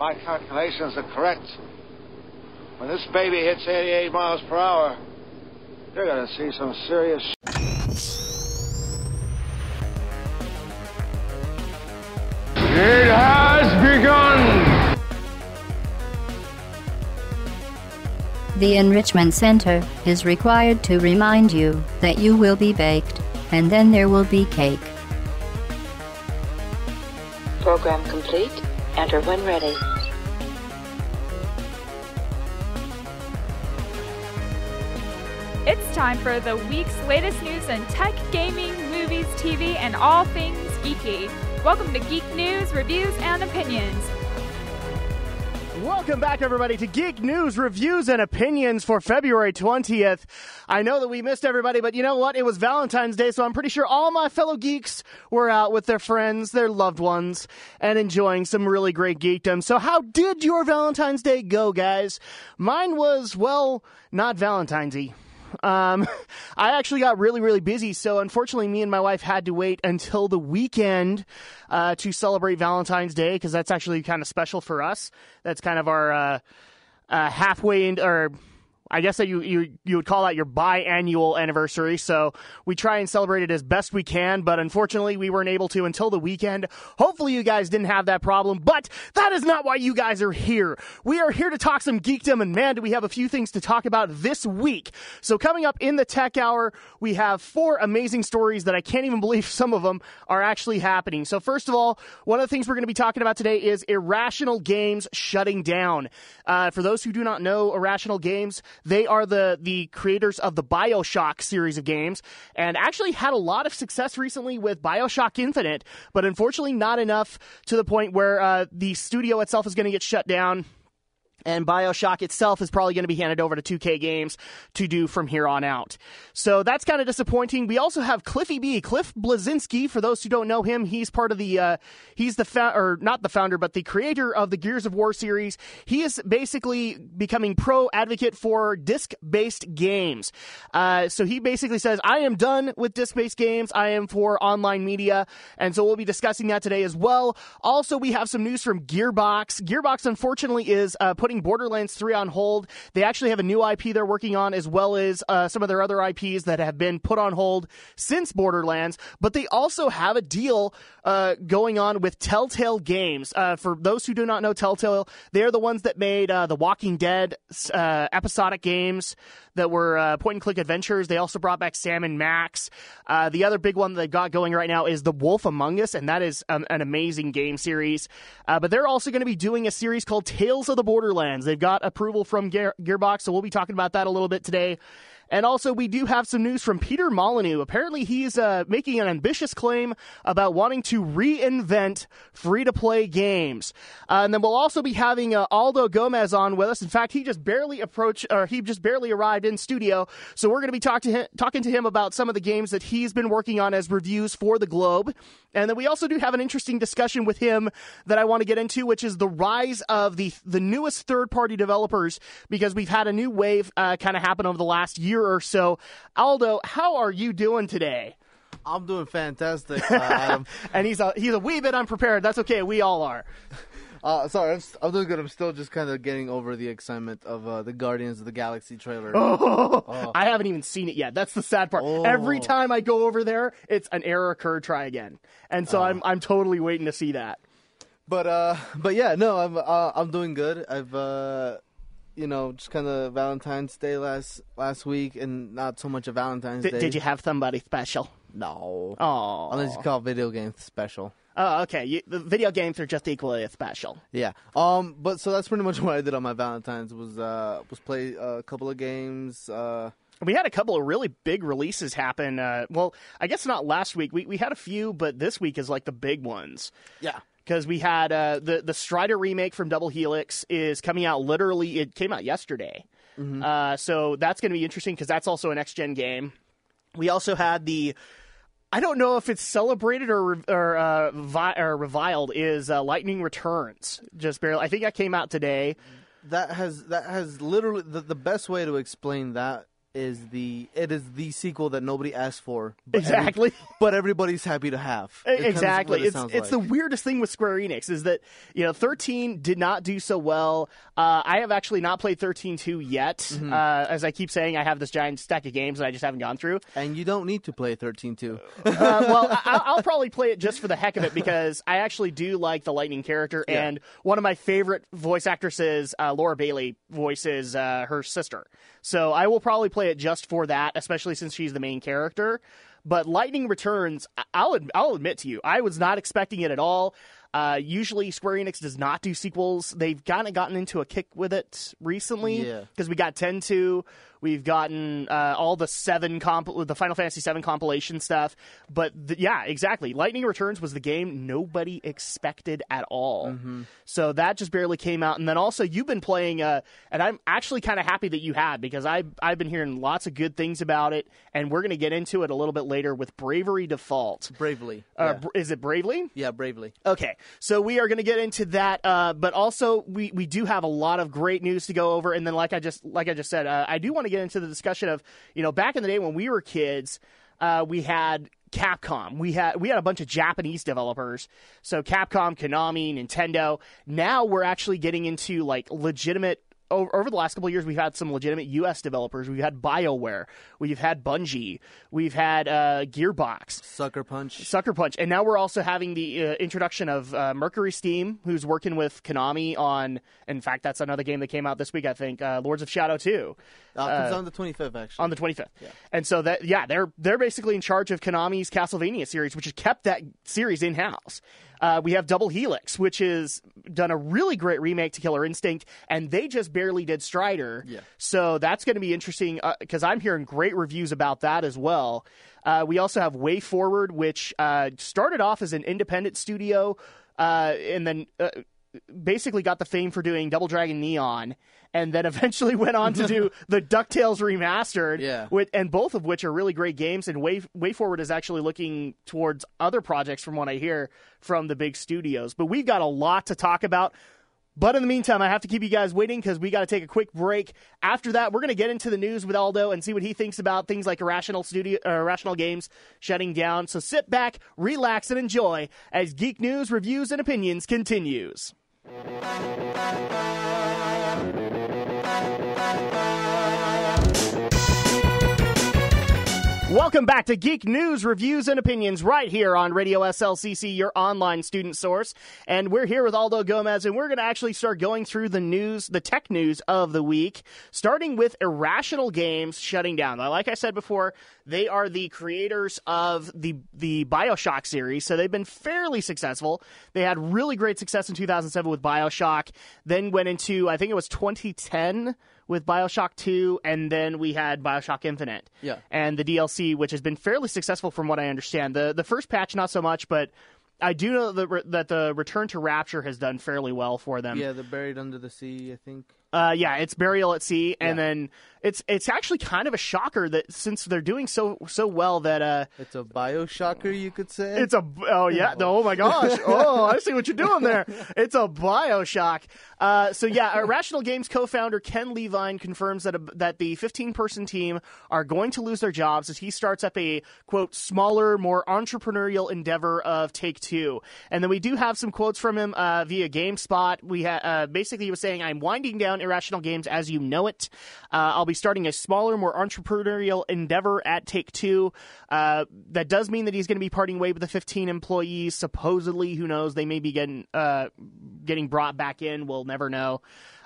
my calculations are correct, when this baby hits 88 miles per hour, you're going to see some serious It has begun! The Enrichment Center is required to remind you that you will be baked, and then there will be cake. Program complete. Enter when ready. It's time for the week's latest news in tech, gaming, movies, TV, and all things geeky. Welcome to Geek News, Reviews, and Opinions. Welcome back, everybody, to Geek News, Reviews, and Opinions for February 20th. I know that we missed everybody, but you know what? It was Valentine's Day, so I'm pretty sure all my fellow geeks were out with their friends, their loved ones, and enjoying some really great geekdom. So how did your Valentine's Day go, guys? Mine was, well, not Valentine's-y. I actually got really, really busy, so unfortunately me and my wife had to wait until the weekend to celebrate Valentine's Day, because that's actually kind of special for us. That's kind of our halfway in, or I guess that you would call that your biannual anniversary, so we try and celebrate it as best we can, but unfortunately we weren't able to until the weekend. Hopefully you guys didn't have that problem, but that is not why you guys are here. We are here to talk some geekdom, and man, do we have a few things to talk about this week. So coming up in the Tech Hour, we have 4 amazing stories that I can't even believe some of them are actually happening. So first of all, one of the things we're going to be talking about today is Irrational Games shutting down. For those who do not know Irrational Games, they are the creators of the BioShock series of games, and actually had a lot of success recently with BioShock Infinite, but unfortunately not enough to the point where the studio itself is going to get shut down. And BioShock itself is probably going to be handed over to 2K Games to do from here on out. So that's kind of disappointing. We also have Cliff Bleszinski. For those who don't know him, he's part of the, he's the not the founder, but the creator of the Gears of War series. He is basically becoming pro advocate for disc-based games. So he basically says, I am done with disc-based games. I am for online media. And so we'll be discussing that today as well. Also, we have some news from Gearbox. Gearbox, unfortunately, is putting Borderlands 3 on hold. They actually have a new IP they're working on, as well as some of their other IPs that have been put on hold since Borderlands, but they also have a deal going on with Telltale Games. For those who do not know Telltale, they're the ones that made The Walking Dead episodic games that were point-and-click adventures. They also brought back Sam & Max. The other big one that they've got going right now is The Wolf Among Us, and that is an amazing game series. But they're also going to be doing a series called Tales of the Borderlands. They've got approval from Gearbox, so we'll be talking about that a little bit today. And also, we do have some news from Peter Molyneux. Apparently, he's making an ambitious claim about wanting to reinvent free-to-play games. And then we'll also be having Aldo Gomez on with us. In fact, he just barely arrived in studio. So we're going to be talking to him about some of the games that he's been working on as reviews for the Globe. And then we also do have an interesting discussion with him that I want to get into, which is the rise of the newest third-party developers, because we've had a new wave kind of happen over the last year or so. Aldo, how are you doing today? I'm doing fantastic, Adam. And he's a wee bit unprepared. That's okay. We all are. Sorry, I'm doing good. I'm still just kind of getting over the excitement of the Guardians of the Galaxy trailer. I haven't even seen it yet. That's the sad part. Every time I go over there, it's an error occurred, try again. And so I'm totally waiting to see that. But yeah, no, I'm doing good. I've just kind of Valentine's Day last week, and not so much a Valentine's Day. Did you have somebody special? No. Oh. Unless you call video games special. Oh, okay. The video games are just equally as special. Yeah. But so that's pretty much what I did on my Valentine's was play a couple of games. We had a couple of really big releases happen. Well, I guess not last week. We had a few, but this week is like the big ones. Yeah. Because we had the Strider remake from Double Helix is coming out it came out yesterday. Mm-hmm. So that's going to be interesting because that's also a next-gen game. We also had I don't know if it's celebrated or reviled, is Lightning Returns. Just barely. I think that came out today. That has literally the best way to explain that it is the sequel that nobody asked for. Exactly. But everybody's happy to have. Exactly. It's the weirdest thing with Square Enix is that, 13 did not do so well. I have actually not played 13-2 yet. As I keep saying, I have this giant stack of games that I just haven't gone through. And you don't need to play 13-2. Well, I'll probably play it just for the heck of it because I actually do like the Lightning character, and one of my favorite voice actresses, Laura Bailey, voices her sister. So I will probably play it just for that, especially since she's the main character. But Lightning Returns, I'll admit to you, I was not expecting it at all. Usually Square Enix does not do sequels. They've kind of gotten into a kick with it recently because we got 10-2. We've gotten all the the Final Fantasy VII compilation stuff. But exactly. Lightning Returns was the game nobody expected at all. So that just barely came out. And then also you've been playing, and I'm actually kind of happy that you have because I've been hearing lots of good things about it. And we're going to get into it a little bit later with Bravery Default. Bravely. Is it Bravely? Yeah, Bravely. Okay, so we are going to get into that, but also we do have a lot of great news to go over, and then like I just said, I do want to get into the discussion of, back in the day when we were kids, we had Capcom. We had a bunch of Japanese developers, so Capcom, Konami, Nintendo. Now we're actually getting into like legitimate. Over the last couple of years, we've had some legitimate U.S. developers. We've had BioWare. We've had Bungie. We've had Gearbox. Sucker Punch. And now we're also having the introduction of Mercury Steam, who's working with Konami on, in fact, that's another game that came out this week, I think, Lords of Shadow 2. Comes on the 25th, actually. On the 25th. Yeah. And so, they're basically in charge of Konami's Castlevania series, which has kept that series in-house. We have Double Helix, which has done a really great remake to Killer Instinct, and they just barely did Strider. Yeah. So that's going to be interesting because I'm hearing great reviews about that as well. We also have Way Forward, which started off as an independent studio and then basically got the fame for doing Double Dragon Neon, and then eventually went on to do the DuckTales Remastered, and both of which are really great games, and Way Forward is actually looking towards other projects from what I hear from the big studios. But we've got a lot to talk about. But in the meantime, I have to keep you guys waiting because we got to take a quick break. After that, we're going to get into the news with Aldo and see what he thinks about things like Irrational Games shutting down. So sit back, relax, and enjoy as Geek News, Reviews, and Opinions continues. Welcome back to Geek News, Reviews, and Opinions right here on Radio SLCC, your online student source. And we're here with Aldo Gomez, and we're going to actually start going through the news, the tech news of the week, starting with Irrational Games shutting down. Now, like I said before, they are the creators of the BioShock series, so they've been fairly successful. They had really great success in 2007 with BioShock, then went into, I think it was 2010, with BioShock 2, and then we had BioShock Infinite. Yeah. And the DLC, which has been fairly successful from what I understand. The first patch, not so much, but I do know that the Return to Rapture has done fairly well for them. Yeah, the Buried Under the Sea, I think. It's Burial at Sea, and then it's actually kind of a shocker that since they're doing so well that it's a BioShocker, you could say. It's oh my gosh, I see what you're doing there. It's a BioShock. Irrational Games co-founder Ken Levine confirms that the 15-person team are going to lose their jobs as he starts up a quote smaller, more entrepreneurial endeavor of Take-Two. And then we do have some quotes from him via GameSpot. We basically he was saying, "I'm winding down Irrational Games as you know it. I'll be starting a smaller, more entrepreneurial endeavor at Take-Two. That does mean that he's going to be parting way with the 15 employees. Supposedly, who knows? They may be getting brought back in. We'll never know,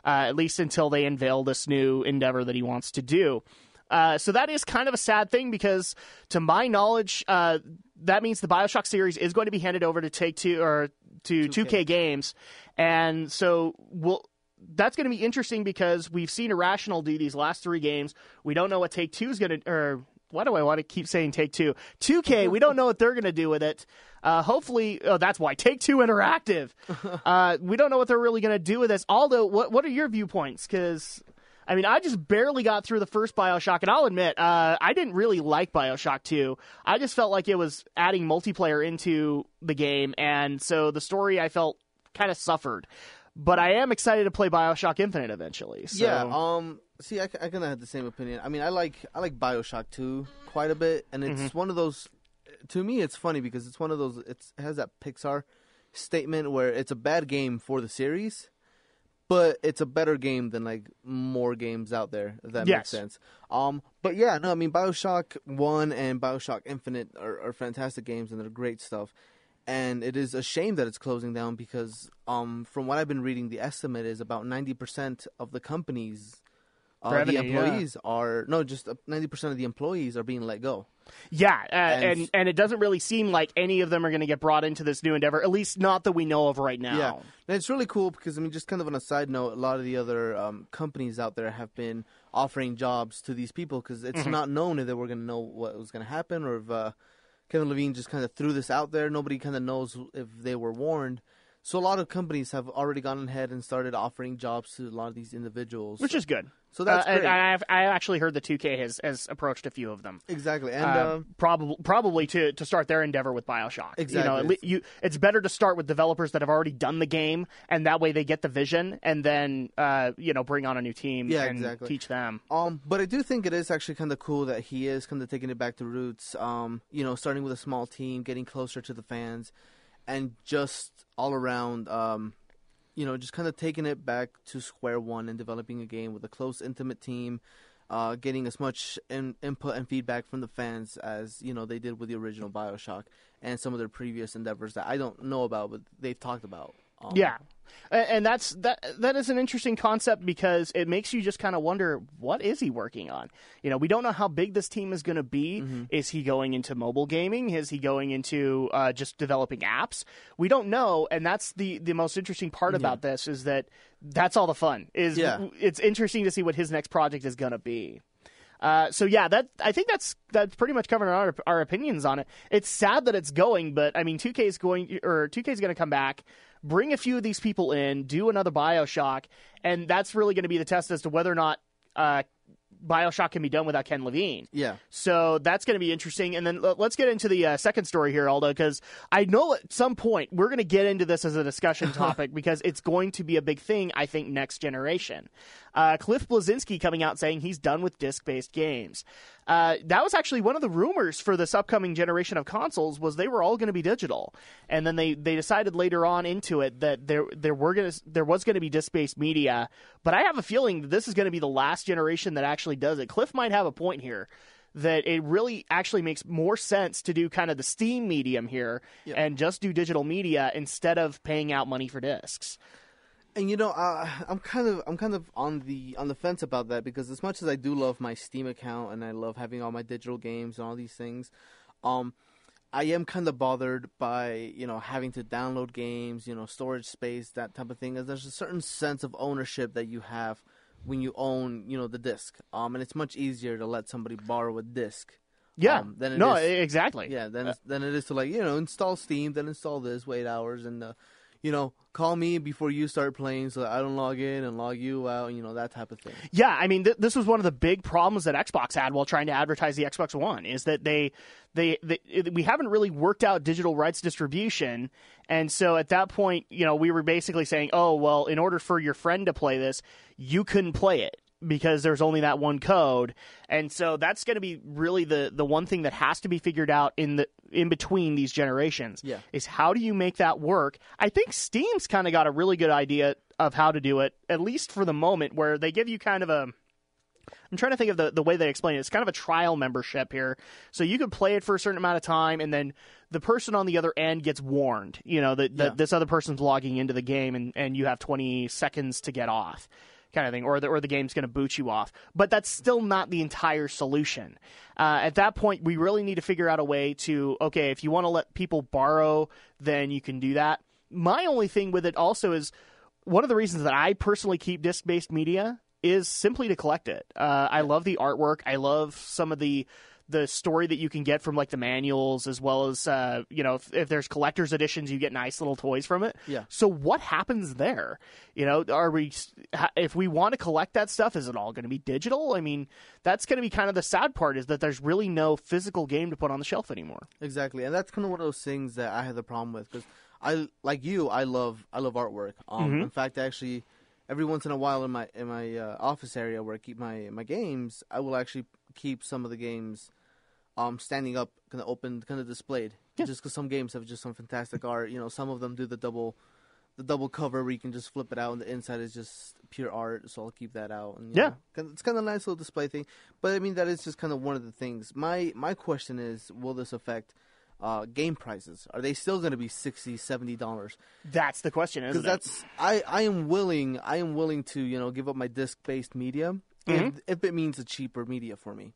at least until they unveil this new endeavor that he wants to do. So that is kind of a sad thing because, to my knowledge, that means the BioShock series is going to be handed over to Take-Two or to 2K Games, and so that's going to be interesting because we've seen Irrational do these last three games. We don't know what Take-Two is going to, or why do I want to keep saying Take-Two? 2K, we don't know what they're going to do with it. Hopefully, that's why Take-Two Interactive. We don't know what they're really going to do with this. Aldo, what are your viewpoints? Because, I mean, I just barely got through the first BioShock, and I'll admit, I didn't really like BioShock 2. I just felt like it was adding multiplayer into the game, and so the story I felt kind of suffered. but I am excited to play BioShock Infinite eventually. So. Yeah. See, I kind of had the same opinion. I mean, I like BioShock 2 quite a bit, and it's one of those. To me, it's funny because it's one of those. It has that Pixar statement where it's a bad game for the series, but it's a better game than like more games out there. If that makes sense. But yeah, no, I mean BioShock 1 and BioShock Infinite are fantastic games and they're great stuff. And it is a shame that it's closing down because from what I've been reading, the estimate is about 90% of the companies, the employees are just 90% of the employees are being let go. Yeah, and it doesn't really seem like any of them are going to get brought into this new endeavor, at least not that we know of right now. Yeah, and it's really cool because, I mean, just kind of on a side note, a lot of the other companies out there have been offering jobs to these people because it's not known if they were going to know what was going to happen or if Kevin Levine just kind of threw this out there. Nobody kind of knows if they were warned. So a lot of companies have already gone ahead and started offering jobs to a lot of these individuals. Which is good. So that's great. I actually heard that 2K has approached a few of them. Exactly. And probably to start their endeavor with BioShock. Exactly. It's better to start with developers that have already done the game, and that way they get the vision, and then bring on a new team and teach them. But I do think it is actually kind of cool that he is kind of taking it back to roots, starting with a small team, getting closer to the fans, and just all around, just kind of taking it back to square one and developing a game with a close, intimate team, getting as much input and feedback from the fans as, they did with the original BioShock and some of their previous endeavors that I don't know about, but they've talked about. Yeah. And that is an interesting concept because it makes you just kind of wonder, what is he working on? We don't know how big this team is going to be. Is he going into mobile gaming? Is he going into just developing apps? We don't know, and that's the most interesting part about this is that's all the fun. It's interesting to see what his next project is going to be. I think that's pretty much covering our opinions on it. It's sad that it's going, but I mean, 2K is going to come back, bring a few of these people in, do another BioShock, and that's really going to be the test as to whether or not BioShock can be done without Ken Levine. Yeah. So that's going to be interesting. And then let's get into the second story here, Aldo, because I know at some point we're going to get into this as a discussion topic because it's going to be a big thing, I think, next generation. Cliff Bleszinski coming out saying he's done with disc-based games. That was actually one of the rumors for this upcoming generation of consoles was they were all going to be digital. And then they decided later on into it that there was going to be disc-based media. But I have a feeling that this is going to be the last generation that actually does it. Cliff might have a point here that it really actually makes more sense to do kind of the Steam medium here and just do digital media instead of paying out money for discs. And I'm kind of on the fence about that because as much as I do love my Steam account and I love having all my digital games and all these things, I am kind of bothered by having to download games, storage space, that type of thing. As there's a certain sense of ownership that you have when you own the disc, and it's much easier to let somebody borrow a disc. Yeah, exactly. Yeah, than it is to install Steam, then install this, wait hours, and call me before you start playing so that I don't log in and log you out, that type of thing. Yeah, I mean, this was one of the big problems that Xbox had while trying to advertise the Xbox One, is that we haven't really worked out digital rights distribution, and so at that point, we were basically saying, oh, well, in order for your friend to play this, you couldn't play it because there's only that one code. And so that's going to be really the one thing that has to be figured out in between these generations is how do you make that work? I think Steam's kind of got a really good idea of how to do it, at least for the moment, where they give you kind of I'm trying to think of the way they explain it. It's kind of a trial membership here. So you can play it for a certain amount of time, and then the person on the other end gets warned, that this other person's logging into the game, and you have 20 seconds to get off. Kind of thing, or the game's going to boot you off. But that's still not the entire solution. At that point, we really need to figure out a way to, okay, if you want to let people borrow, then you can do that. My only thing with it also is, one of the reasons that I personally keep disc-based media is simply to collect it. I love the artwork. I love some of the story that you can get from the manuals, as well as if there's collector's editions, you get nice little toys from it. Yeah. So what happens there? If we want to collect that stuff, is it all going to be digital? I mean, that's going to be kind of the sad part, is that there's really no physical game to put on the shelf anymore. Exactly, and that's kind of one of those things that I have the problem with, because I like you. I love artwork. In fact, actually, every once in a while in my office area where I keep my games, I will actually keep some of the games standing up, kind of open, kind of displayed. Yeah. Just because some games have just some fantastic art. You know, some of them do the double cover where you can just flip it out and the inside is just pure art. So I'll keep that out. And, yeah, it's kind of a nice little display thing. But I mean, that is just kind of one of the things. My question is, will this affect game prices? Are they still going to be $60, $70? That's the question, isn't it? Because I am willing to give up my disc-based media if it means a cheaper media for me.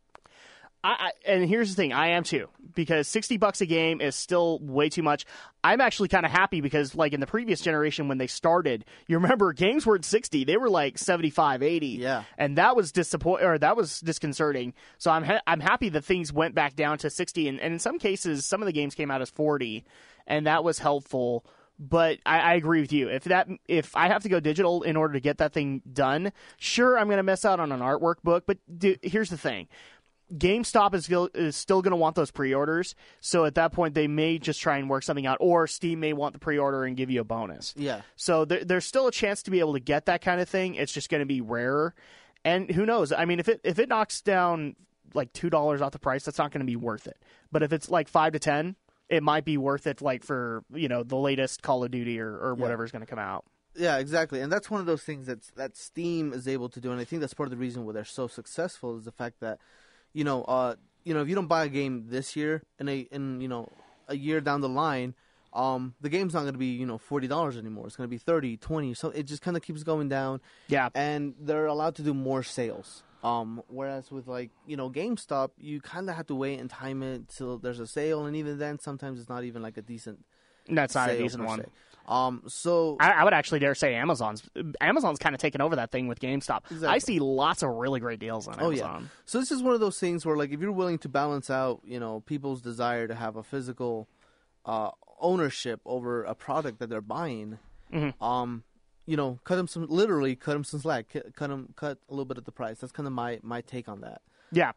And here's the thing, I am too, because $60 a game is still way too much. I'm actually kind of happy because, like, in the previous generation when they started, you remember games weren't 60, they were like 75, 80. Yeah. And that was disconcerting. So I'm happy that things went back down to 60, and in some cases, some of the games came out as 40, and that was helpful. But I agree with you. If I have to go digital in order to get that thing done, sure, I'm going to miss out on an artwork book. But here's the thing. GameStop is still going to want those pre-orders, so at that point they may just try and work something out, or Steam may want the pre-order and give you a bonus. Yeah. So there's still a chance to be able to get that kind of thing. It's just going to be rarer, and who knows? I mean, if it knocks down like $2 off the price, that's not going to be worth it. But if it's like $5 to $10, it might be worth it, like for the latest Call of Duty or whatever is going to come out. Yeah, exactly, and that's one of those things that Steam is able to do, and I think that's part of the reason why they're so successful is the fact that. If you don't buy a game this year, and a year down the line, the game's not going to be $40 anymore. It's going to be $30, $20. So it just kind of keeps going down. Yeah, and they're allowed to do more sales. Whereas with GameStop, you kind of have to wait and time it till there's a sale, and even then, sometimes it's not even like a decent. That's not a decent one. So I would actually dare say Amazon's kind of taken over that thing with GameStop. Exactly. I see lots of really great deals on Amazon. Yeah. So this is one of those things where, like, if you're willing to balance out, people's desire to have a physical ownership over a product that they're buying, cut them some slack, cut a little bit of the price. That's kind of my take on that. Yeah.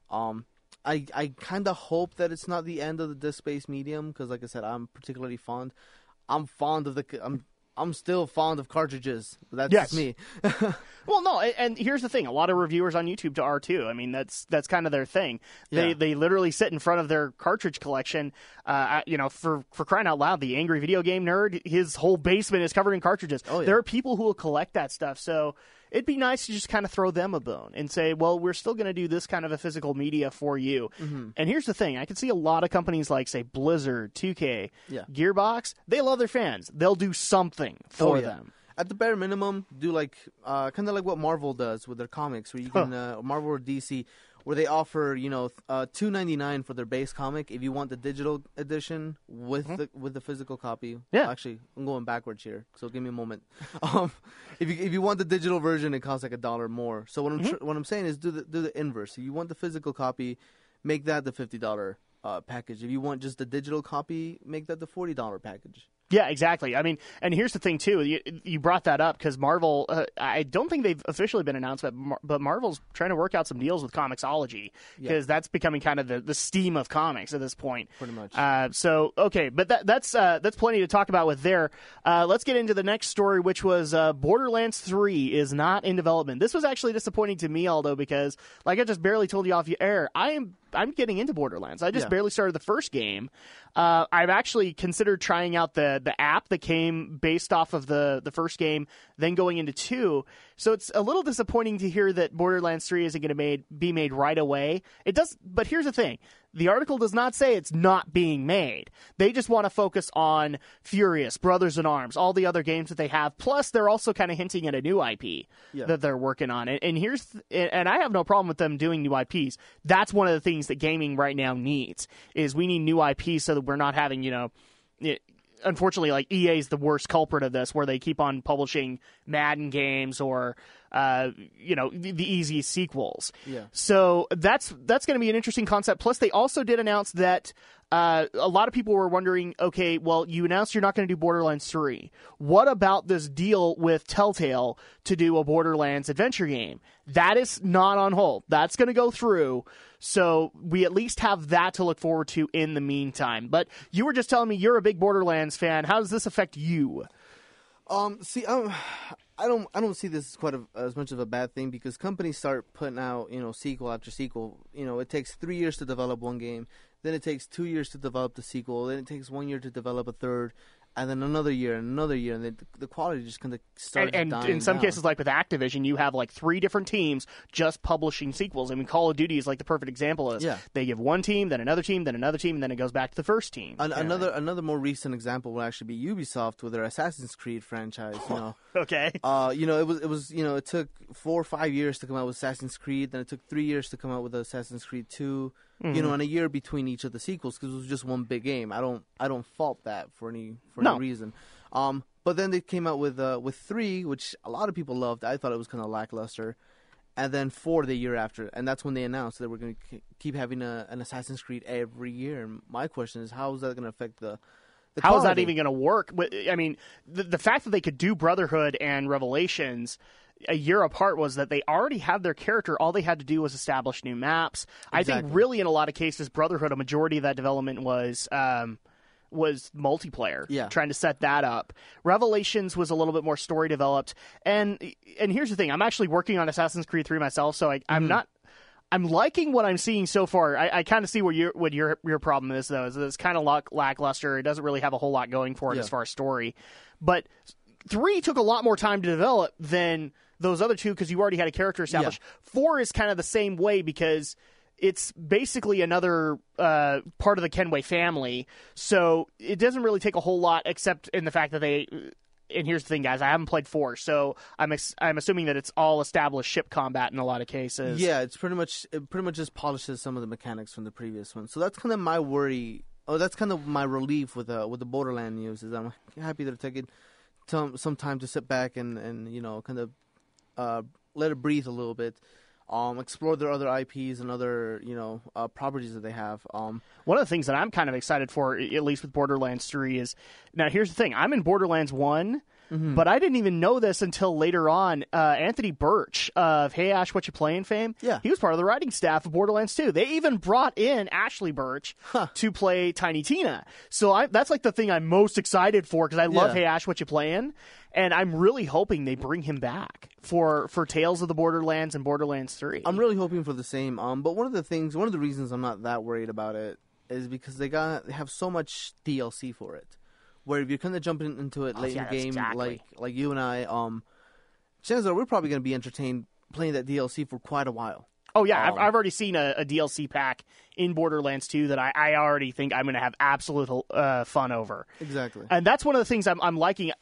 I kind of hope that it's not the end of the disc-based medium because, like I said, I'm particularly fond. I'm still fond of cartridges. That's just me. Well, no, and here's the thing: a lot of reviewers on YouTube are too. I mean, that's kind of their thing. Yeah. They literally sit in front of their cartridge collection. For crying out loud, the angry video game nerd, his whole basement is covered in cartridges. Oh, yeah. There are people who will collect that stuff. So it'd be nice to just kind of throw them a bone and say, well, we're still going to do this kind of a physical media for you. Mm-hmm. And here's the thing. I can see a lot of companies like, say, Blizzard, 2K, Gearbox. They love their fans. They'll do something for them. At the bare minimum, do kind of like what Marvel does with their comics, where you can Marvel or DC, where they offer $2.99 for their base comic if you want the digital edition with the physical copy. Yeah. Actually, I'm going backwards here, so give me a moment. If you want the digital version, it costs like $1 more. So what I'm saying is do the inverse. If you want the physical copy, make that the $50 package. If you want just the digital copy, make that the $40 package. Yeah, exactly. I mean, and here's the thing, too. You brought that up because Marvel, I don't think they've officially been announced, but Marvel's trying to work out some deals with Comixology because that's becoming kind of the Steam of comics at this point. Pretty much. But that's plenty to talk about with there. Let's get into the next story, which was Borderlands 3 is not in development. This was actually disappointing to me, Aldo, because, like I just barely told you off air, I'm getting into Borderlands. I just barely started the first game. I've actually considered trying out the app that came based off of the first game, then going into 2. So it's a little disappointing to hear that Borderlands 3 isn't going to be made right away. It does, but here's the thing. The article does not say it's not being made. They just want to focus on Furious, Brothers in Arms, all the other games that they have. Plus, they're also kind of hinting at a new IP that they're working on. And I have no problem with them doing new IPs. That's one of the things that gaming right now needs, is we need new IPs so that we're not having, unfortunately, like EA is the worst culprit of this, where they keep on publishing Madden games or the easy sequels. Yeah. So that's going to be an interesting concept. Plus, they also did announce that a lot of people were wondering, okay, well, you announced you're not going to do Borderlands 3. What about this deal with Telltale to do a Borderlands adventure game? That is not on hold. That's going to go through. So we at least have that to look forward to in the meantime. But you were just telling me you're a big Borderlands fan. How does this affect you? I don't see this as as much of a bad thing, because companies start putting out, sequel after sequel. It takes 3 years to develop one game, then it takes 2 years to develop the sequel, then it takes 1 year to develop a third, and then another year, and then the quality just kind of starts dying down. And in some cases, like with Activision, you have like 3 different teams just publishing sequels. I mean, Call of Duty is like the perfect example of this. Yeah. They give one team, then another team, then another team, and then it goes back to the first team. Another more recent example will actually be Ubisoft with their Assassin's Creed franchise. Okay. It took 4 or 5 years to come out with Assassin's Creed, then it took 3 years to come out with Assassin's Creed 2. And a year between each of the sequels, because it was just one big game. I don't fault that for any reason. But then they came out with 3, which a lot of people loved. I thought it was kind of lackluster, and then 4 the year after, and that's when they announced that we're going to keep having an Assassin's Creed every year. And my question is, how is that going to affect the how is that even going to work? I mean, the fact that they could do Brotherhood and Revelations a year apart was that they already had their character. All they had to do was establish new maps. Exactly. I think really in a lot of cases, Brotherhood, a majority of that development was multiplayer, trying to set that up. Revelations was a little bit more story developed. And here's the thing. I'm actually working on Assassin's Creed 3 myself, so I'm liking what I'm seeing so far. I kind of see what your problem is, though. Is it's kind of lackluster. It doesn't really have a whole lot going for it as far as story. But 3 took a lot more time to develop than those other 2, because you already had a character established. 4 is kind of the same way, because it's basically another part of the Kenway family. So it doesn't really take a whole lot, except in the fact that they... And here's the thing, guys. I haven't played 4, so I'm assuming that it's all established ship combat in a lot of cases. Yeah, it pretty much just polishes some of the mechanics from the previous one. So that's kind of my worry. Oh, that's kind of my relief with the Borderland news, is I'm happy that they're taking some time to sit back and kind of let it breathe a little bit. Explore their other IPs and other properties that they have. One of the things that I'm kind of excited for, at least with Borderlands 3, is now here's the thing. I'm in Borderlands 1, but I didn't even know this until later on. Anthony Birch of Hey Ash, What You Playing fame, he was part of the writing staff of Borderlands 2. They even brought in Ashley Birch to play Tiny Tina. So that's like the thing I'm most excited for, because I love Hey Ash, What You Playing. And I'm really hoping they bring him back for Tales of the Borderlands and Borderlands 3. I'm really hoping for the same. But one of the reasons I'm not that worried about it is because they have so much DLC for it. Where if you're kind of jumping into it late in the game, like you and I, chances are we're probably going to be entertained playing that DLC for quite a while. Oh, yeah. I've already seen a DLC pack in Borderlands 2 that I already think I'm going to have absolute fun over. Exactly. And that's one of the things I'm liking.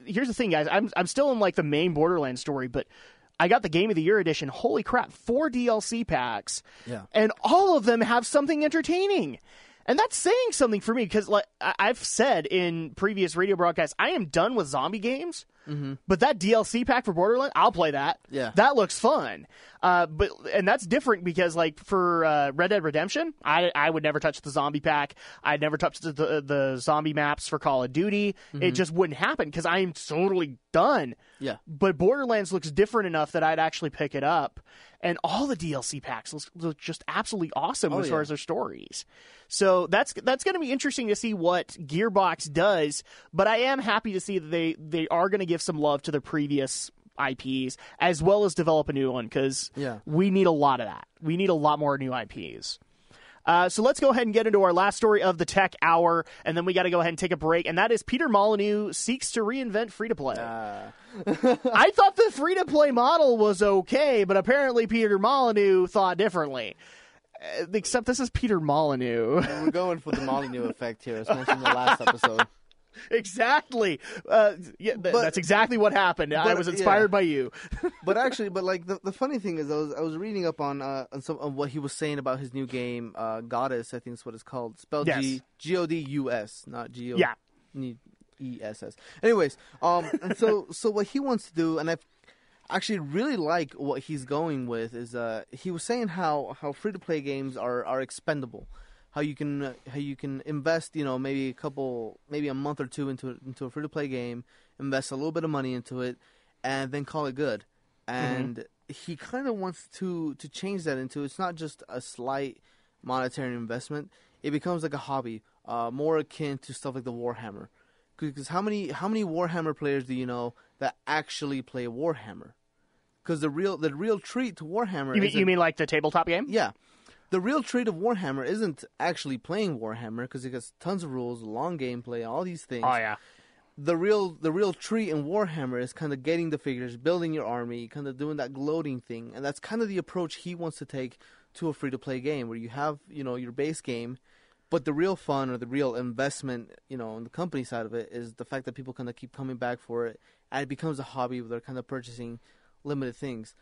Here's the thing, guys. I'm still in like the main Borderlands story, but I got the Game of the Year edition. Holy crap, 4 DLC packs. Yeah. And all of them have something entertaining. And that's saying something for me, because like I've said in previous radio broadcasts, I am done with zombie games. Mm-hmm. But that DLC pack for Borderlands, I'll play that. Yeah. That looks fun. And that's different because, like, for Red Dead Redemption, I would never touch the zombie pack. I'd never touch the zombie maps for Call of Duty. Mm-hmm. It just wouldn't happen because I am totally done. Yeah. But Borderlands looks different enough that I'd actually pick it up. And all the DLC packs look just absolutely awesome as far as their stories. So that's going to be interesting to see what Gearbox does. But I am happy to see that they are going to give some love to their previous IPs as well as develop a new one, because we need a lot of that. We need a lot more new IPs. So let's go ahead and get into our last story of the Tech Hour, and then we got to go ahead and take a break, and that is Peter Molyneux seeks to reinvent free-to-play. I thought the free-to-play model was okay, but apparently Peter Molyneux thought differently. Except this is Peter Molyneux. We're going for the Molyneux effect here, as mentioned in the last episode. Exactly. That's exactly what happened. I was inspired by you. But the funny thing is, I was reading up on some of what he was saying about his new game, Goddess. I think is what it's called. Spelled Godus, not G-O. Yeah. E-S-S. Anyways, and so what he wants to do, and I've actually really like what he's going with, is he was saying how free to play games are expendable. how you can invest, maybe a month or two into a free to play game, invest a little bit of money into it, and then call it good. And he kind of wants to change that into, it's not just a slight monetary investment. It becomes like a hobby, more akin to stuff like the Warhammer. Because how many Warhammer players do you know that actually play Warhammer? Because the real treat to Warhammer you mean like the tabletop game? Yeah. The real treat of Warhammer isn't actually playing Warhammer, because it has tons of rules, long gameplay, all these things. Oh, yeah. The real treat in Warhammer is kind of getting the figures, building your army, kind of doing that gloating thing. And that's kind of the approach he wants to take to a free-to-play game, where you have, your base game, but the real fun or the real investment, on the company side of it is the fact that people kind of keep coming back for it, and it becomes a hobby where they're kind of purchasing limited things.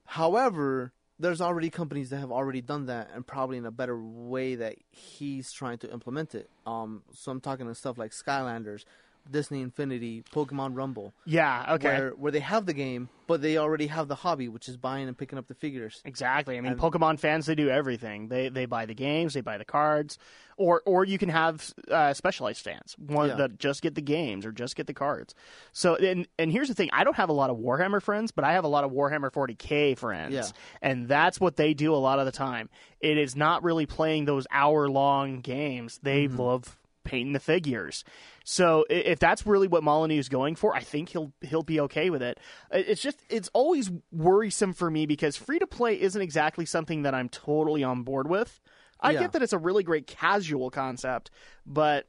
However, there's already companies that have already done that, and probably in a better way that he's trying to implement it. So I'm talking to stuff like Skylanders, Disney Infinity, Pokemon Rumble. Yeah, okay. Where they have the game, but they already have the hobby, which is buying and picking up the figures. Exactly. I mean, Pokemon fans, they do everything. They buy the games, they buy the cards, or you can have specialized fans, that just get the games or just get the cards. So, and here's the thing. I don't have a lot of Warhammer friends, but I have a lot of Warhammer 40K friends. Yeah. And that's what they do a lot of the time. It is not really playing those hour-long games. They love painting the figures. So if that's really what Molyneux is going for, I think he'll be okay with it. It's always worrisome for me because free to play isn't exactly something that I'm totally on board with. I get that it's a really great casual concept, but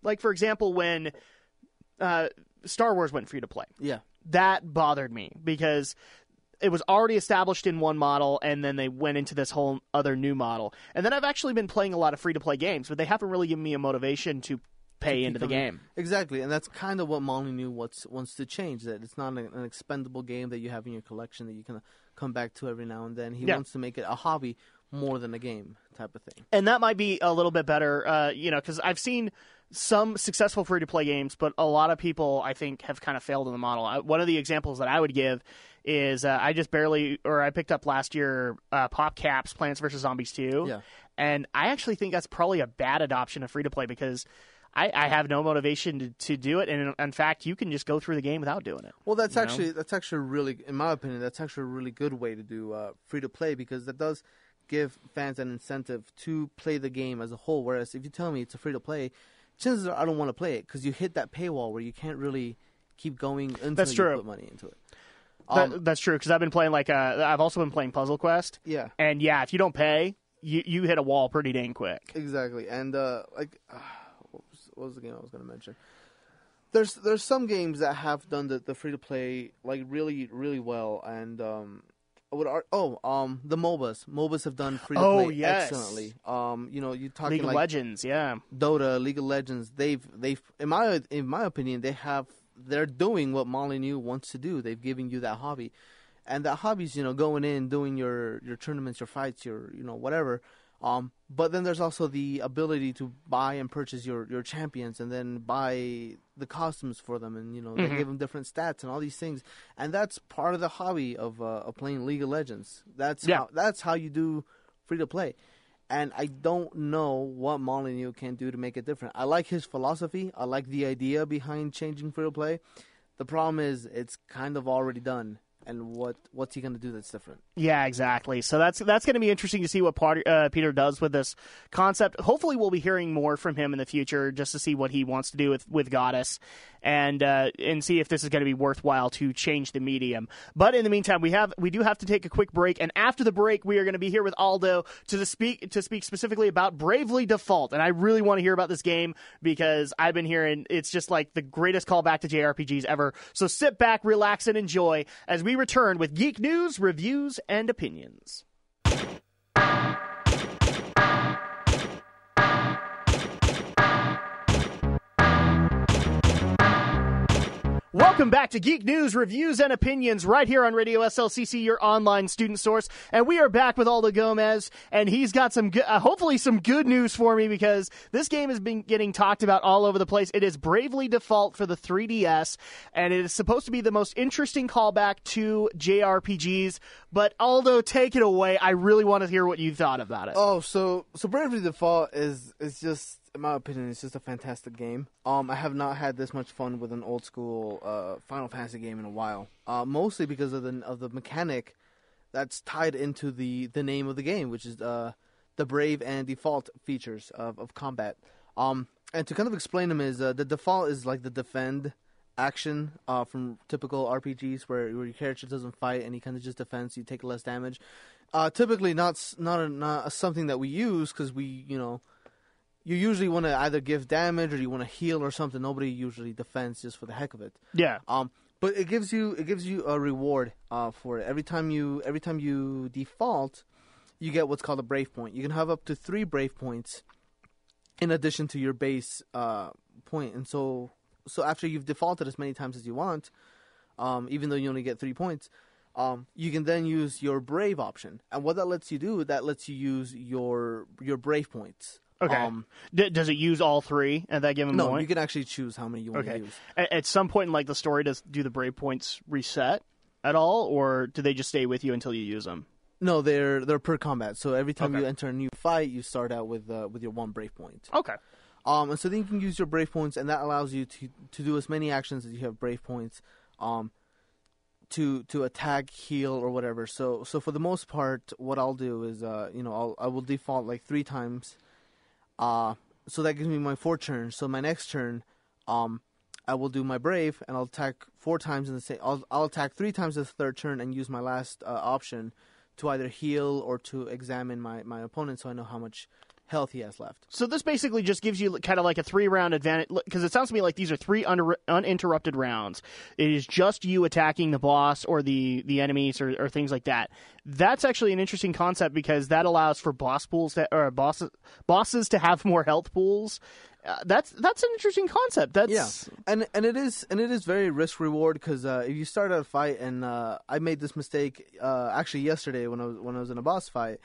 like for example when Star Wars went free to play, that bothered me because it was already established in one model, and then they went into this whole other new model. And then I've actually been playing a lot of free-to-play games, but they haven't really given me a motivation to pay into the game. Exactly, and that's kind of what Molyneux wants to change, that it's not an expendable game that you have in your collection that you can come back to every now and then. He wants to make it a hobby more than a game type of thing. And that might be a little bit better, because I've seen some successful free-to-play games, but a lot of people, I think, have kind of failed in the model. One of the examples that I would give is I picked up last year PopCap's Plants vs. Zombies 2, and I actually think that's probably a bad adoption of free-to-play because I have no motivation to do it, and in fact, you can just go through the game without doing it. Well, that's actually really, in my opinion, that's actually a really good way to do free-to-play because that does give fans an incentive to play the game as a whole, whereas if you tell me it's a free-to-play, chances are I don't want to play it because you hit that paywall where you can't really keep going until you put money into it. That's true because I've been playing I've also been playing Puzzle Quest. Yeah, and if you don't pay, you hit a wall pretty dang quick. Exactly, and what was the game I was going to mention? There's some games that have done the free to play really really well, and the MOBAs. MOBAs have done free to play excellently. You talking League of Legends, Dota, League of Legends. They've in my opinion they're doing what Molyneux wants to do. They've given you that hobby, and that hobby's going in, doing your tournaments, your fights, your whatever. But then there's also the ability to buy and purchase your champions, and then buy the costumes for them, and they give them different stats and all these things, and that's part of the hobby of playing League of Legends. That's how you do free to play. And I don't know what Molyneux can do to make it different. I like his philosophy. I like the idea behind changing free to play. The problem is it's kind of already done. And what's he going to do that's different? Yeah, exactly. So that's going to be interesting to see what Peter does with this concept. Hopefully we'll be hearing more from him in the future just to see what he wants to do with Goddess and see if this is going to be worthwhile to change the medium. But in the meantime, we do have to take a quick break, and after the break, we are going to be here with Aldo to speak specifically about Bravely Default. And I really want to hear about this game because I've been hearing it's just like the greatest callback to JRPGs ever. So sit back, relax, and enjoy as we return with Geek News, Reviews, and Opinions. Welcome back to Geek News, Reviews, and Opinions right here on Radio SLCC, your online student source. And we are back with Aldo Gomez, and he's got some hopefully some good news for me because this game has been getting talked about all over the place. It is Bravely Default for the 3DS, and it is supposed to be the most interesting callback to JRPGs. But Aldo, take it away. I really want to hear what you thought about it. Oh, so Bravely Default is just, in my opinion, it's just a fantastic game. I have not had this much fun with an old school Final Fantasy game in a while. Mostly because of the mechanic that's tied into the name of the game, which is the Brave and Default features of combat. And to kind of explain them is the default is like the defend action from typical RPGs where your character doesn't fight and he kind of just defends, so you take less damage. Typically not something that we use because you usually want to either give damage or you want to heal or something. Nobody usually defends just for the heck of it. Yeah. But it gives you a reward for it. Every time you default, you get what's called a brave point. You can have up to 3 brave points in addition to your base point. And so after you've defaulted as many times as you want, even though you only get 3 points, you can then use your brave option. And what that lets you do, that lets you use your brave points. Okay. Does it use all 3 at that given point? No, you can actually choose how many you want to use. At some point in the story, do the brave points reset at all, or do they just stay with you until you use them? No, they're per combat. So every time you enter a new fight, you start out with your 1 brave point. Okay. And so then you can use your brave points, and that allows you to do as many actions as you have brave points, to attack, heal, or whatever. So for the most part, what I'll do is I will default 3 times. So that gives me my 4 turns. So my next turn, I will do my brave, and I'll attack 4 times in the same. I'll attack 3 times the third turn, and use my last option to either heal or to examine my opponent, so I know how much health he has left. So this basically just gives you kind of like a 3-round advantage, because it sounds to me like these are 3 uninterrupted rounds. It is just you attacking the boss or the enemies or things like that. That's actually an interesting concept because that allows for bosses to have more health pools. That's an interesting concept. And it is very risk reward because if you start out a fight, and I made this mistake actually yesterday when I was in a boss fight.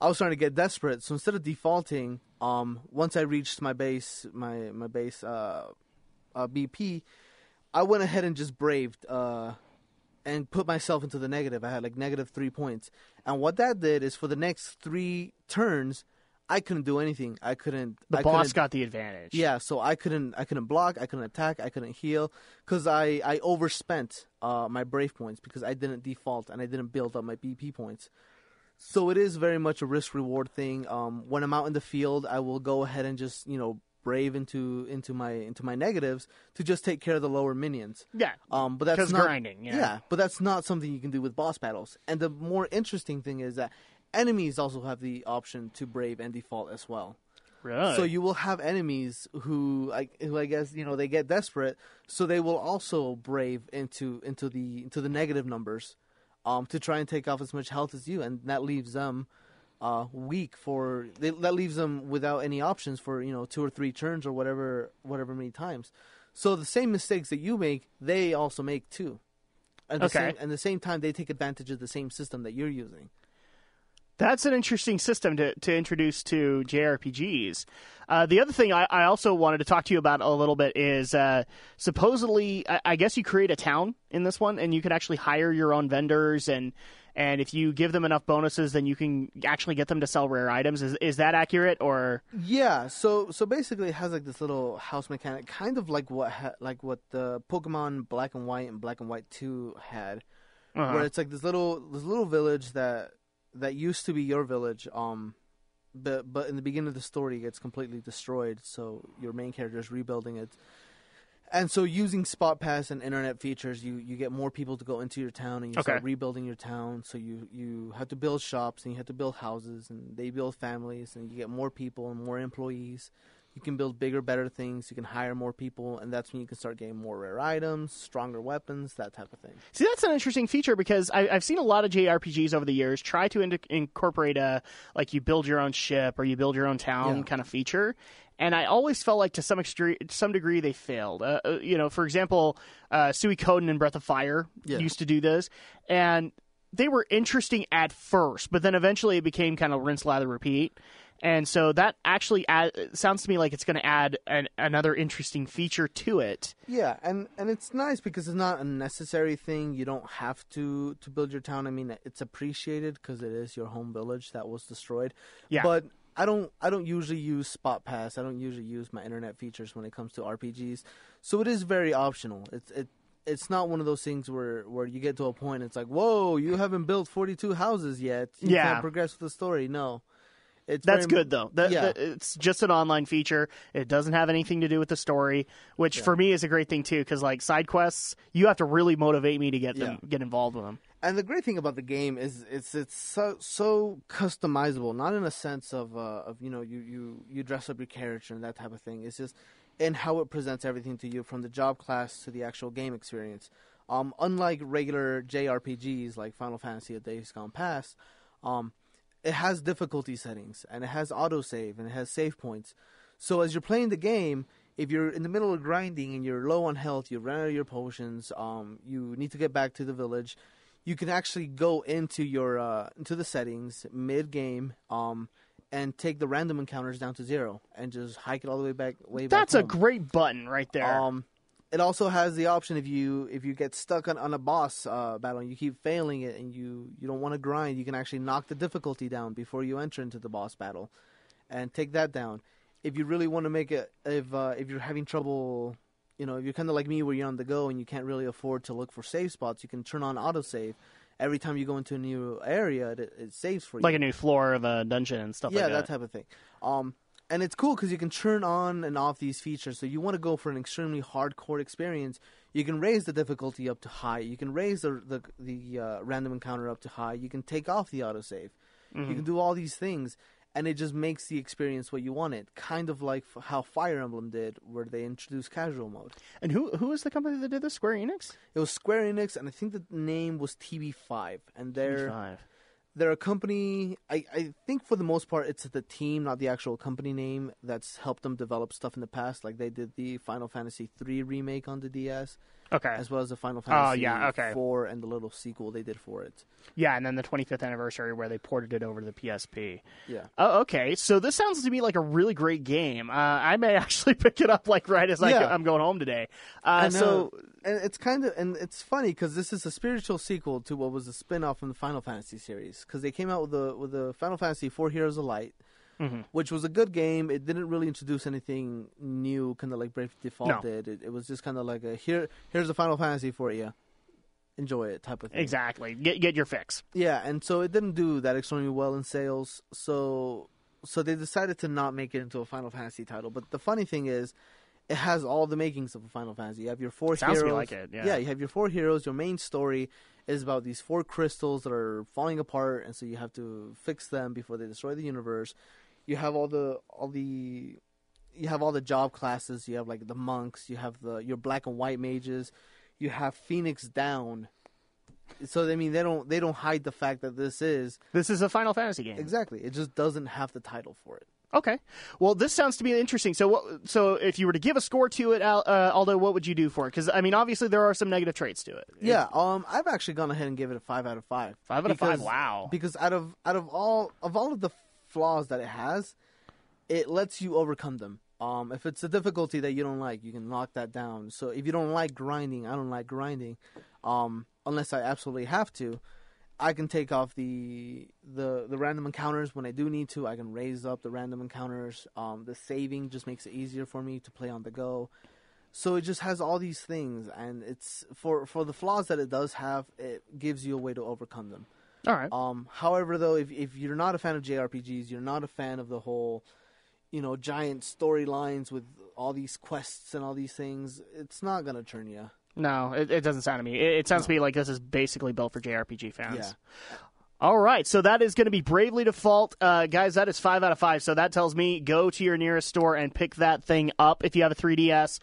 I was starting to get desperate, so instead of defaulting, once I reached my base BP, I went ahead and just braved and put myself into the negative. I had negative 3 points, and what that did is for the next 3 turns, I couldn't do anything. The boss got the advantage. Yeah, so I couldn't block, I couldn't attack, I couldn't heal because I overspent my brave points because I didn't default and I didn't build up my BP points. So it is very much a risk-reward thing. When I'm out in the field, I will go ahead and just brave into my negatives to just take care of the lower minions. Yeah, but that's not grinding. Yeah, but that's not something you can do with boss battles. And the more interesting thing is that enemies also have the option to brave and default as well. Really? So you will have enemies who I guess they get desperate, so they will also brave into the negative numbers. To try and take off as much health as you, and that leaves them weak that leaves them without any options for 2 or 3 turns or whatever many times. So the same mistakes that you make, they also make too. At the same time, they take advantage of the same system that you're using. That's an interesting system to introduce to JRPGs. The other thing I also wanted to talk to you about a little bit is supposedly, I guess you create a town in this one, and you can actually hire your own vendors, and if you give them enough bonuses, then you can actually get them to sell rare items. Is that accurate, or? Yeah, so basically it has this little house mechanic, kind of like what the Pokemon Black and White and Black and White 2 had, where it's this little village that used to be your village, but in the beginning of the story, it gets completely destroyed. So your main character is rebuilding it, and so using Spot Pass and internet features, you get more people to go into your town, and you start rebuilding your town. So you have to build shops, and you have to build houses, and they build families, and you get more people and more employees. You can build bigger, better things. You can hire more people, and that's when you can start getting more rare items, stronger weapons, that type of thing. See, that's an interesting feature because I've seen a lot of JRPGs over the years try to incorporate you build your own ship or you build your own town kind of feature. and I always felt like to some degree they failed. For example, Suikoden and Breath of Fire used to do this, and they were interesting at first, but then eventually it became kind of rinse, lather, repeat. And so that actually sounds to me like it's going to add another interesting feature to it. Yeah, and it's nice because it's not a necessary thing. You don't have to build your town. I mean, it's appreciated because it is your home village that was destroyed. Yeah. But I don't usually use Spot Pass. I don't usually use my internet features when it comes to RPGs. So it is very optional. It's not one of those things where you get to a point and it's like, whoa, you haven't built 42 houses yet. You can't progress with the story. No. That's good, though. It's just an online feature. It doesn't have anything to do with the story, which for me is a great thing, too, because like side quests, you have to really motivate me to get involved with them. And the great thing about the game is it's so customizable, not in a sense of you dress up your character and that type of thing. It's just in how it presents everything to you, from the job class to the actual game experience. Unlike regular JRPGs like Final Fantasy or Days Gone Past, it has difficulty settings, and it has autosave, and it has save points. So as you're playing the game, if you're in the middle of grinding and you're low on health, you ran out of your potions, you need to get back to the village, you can actually go into your into the settings mid-game and take the random encounters down to 0 and just hike it all the way back home. That's a great button right there. It also has the option if you get stuck on a boss battle and you keep failing it and you don't want to grind, you can actually knock the difficulty down before you enter into the boss battle and take that down. If you really want to make it, if you're having trouble, if you're kind of like me where you're on the go and you can't really afford to look for save spots, you can turn on autosave. Every time you go into a new area, it saves for you. Like a new floor of a dungeon and stuff like that. Yeah, that type of thing. And it's cool because you can turn on and off these features. So you want to go for an extremely hardcore experience, you can raise the difficulty up to high. You can raise the random encounter up to high. You can take off the autosave. Mm-hmm. You can do all these things, and it just makes the experience what you want it. Kind of like how Fire Emblem did, where they introduced casual mode. And who was the company that did this? Square Enix? It was Square Enix, and I think the name was TB5. And they're a company, I think for the most part, it's the team, not the actual company name, that's helped them develop stuff in the past. Like they did the Final Fantasy 3 remake on the DS. Okay. As well as the Final Fantasy 4 and the little sequel they did for it. Yeah, and then the 25th anniversary where they ported it over to the PSP. Yeah. Oh, okay. So this sounds to me like a really great game. I may actually pick it up like right as I'm going home today. And it's it's funny because this is a spiritual sequel to what was a spin-off from the Final Fantasy series. Because they came out with the Final Fantasy 4 Heroes of Light. Mm-hmm. Which was a good game. It didn't really introduce anything new, kind of like Brave Default did. It was just kind of like here's a Final Fantasy for you. Enjoy it type of thing. Exactly. Get your fix. Yeah, and so it didn't do that extremely well in sales. So they decided to not make it into a Final Fantasy title. But the funny thing is, it has all the makings of a Final Fantasy. You have your 4 Sounds heroes. to me like it, yeah. Yeah, you have your 4 heroes. Your main story is about these 4 crystals that are falling apart, and so you have to fix them before they destroy the universe. You have all the job classes. You have like the monks. You have your black and white mages. You have Phoenix Down. So I mean, they don't hide the fact that this is a Final Fantasy game. Exactly. It just doesn't have the title for it. Okay. Well, this sounds to be interesting. So if you were to give a score to it, Aldo, what would you do for it? Because I mean, obviously there are some negative traits to it. Yeah. I've actually gone ahead and give it a 5 out of 5. 5 out of 5. Wow. Because out of all of the flaws that it has, it lets you overcome them. If it's a difficulty that you don't like, you can knock that down. So if you don't like grinding, I don't like grinding, unless I absolutely have to, I can take off the random encounters when I do need to. I can raise up the random encounters. The saving just makes it easier for me to play on the go. So it just has all these things, and it's for the flaws that it does have, it gives you a way to overcome them. All right. However, though, if you're not a fan of JRPGs, you're not a fan of the whole, giant storylines with all these quests and all these things, it's not going to turn you. No, it doesn't sound to me. It sounds to me like this is basically built for JRPG fans. Yeah. All right, so that is going to be Bravely Default. Guys, that is 5 out of 5, so that tells me go to your nearest store and pick that thing up if you have a 3DS.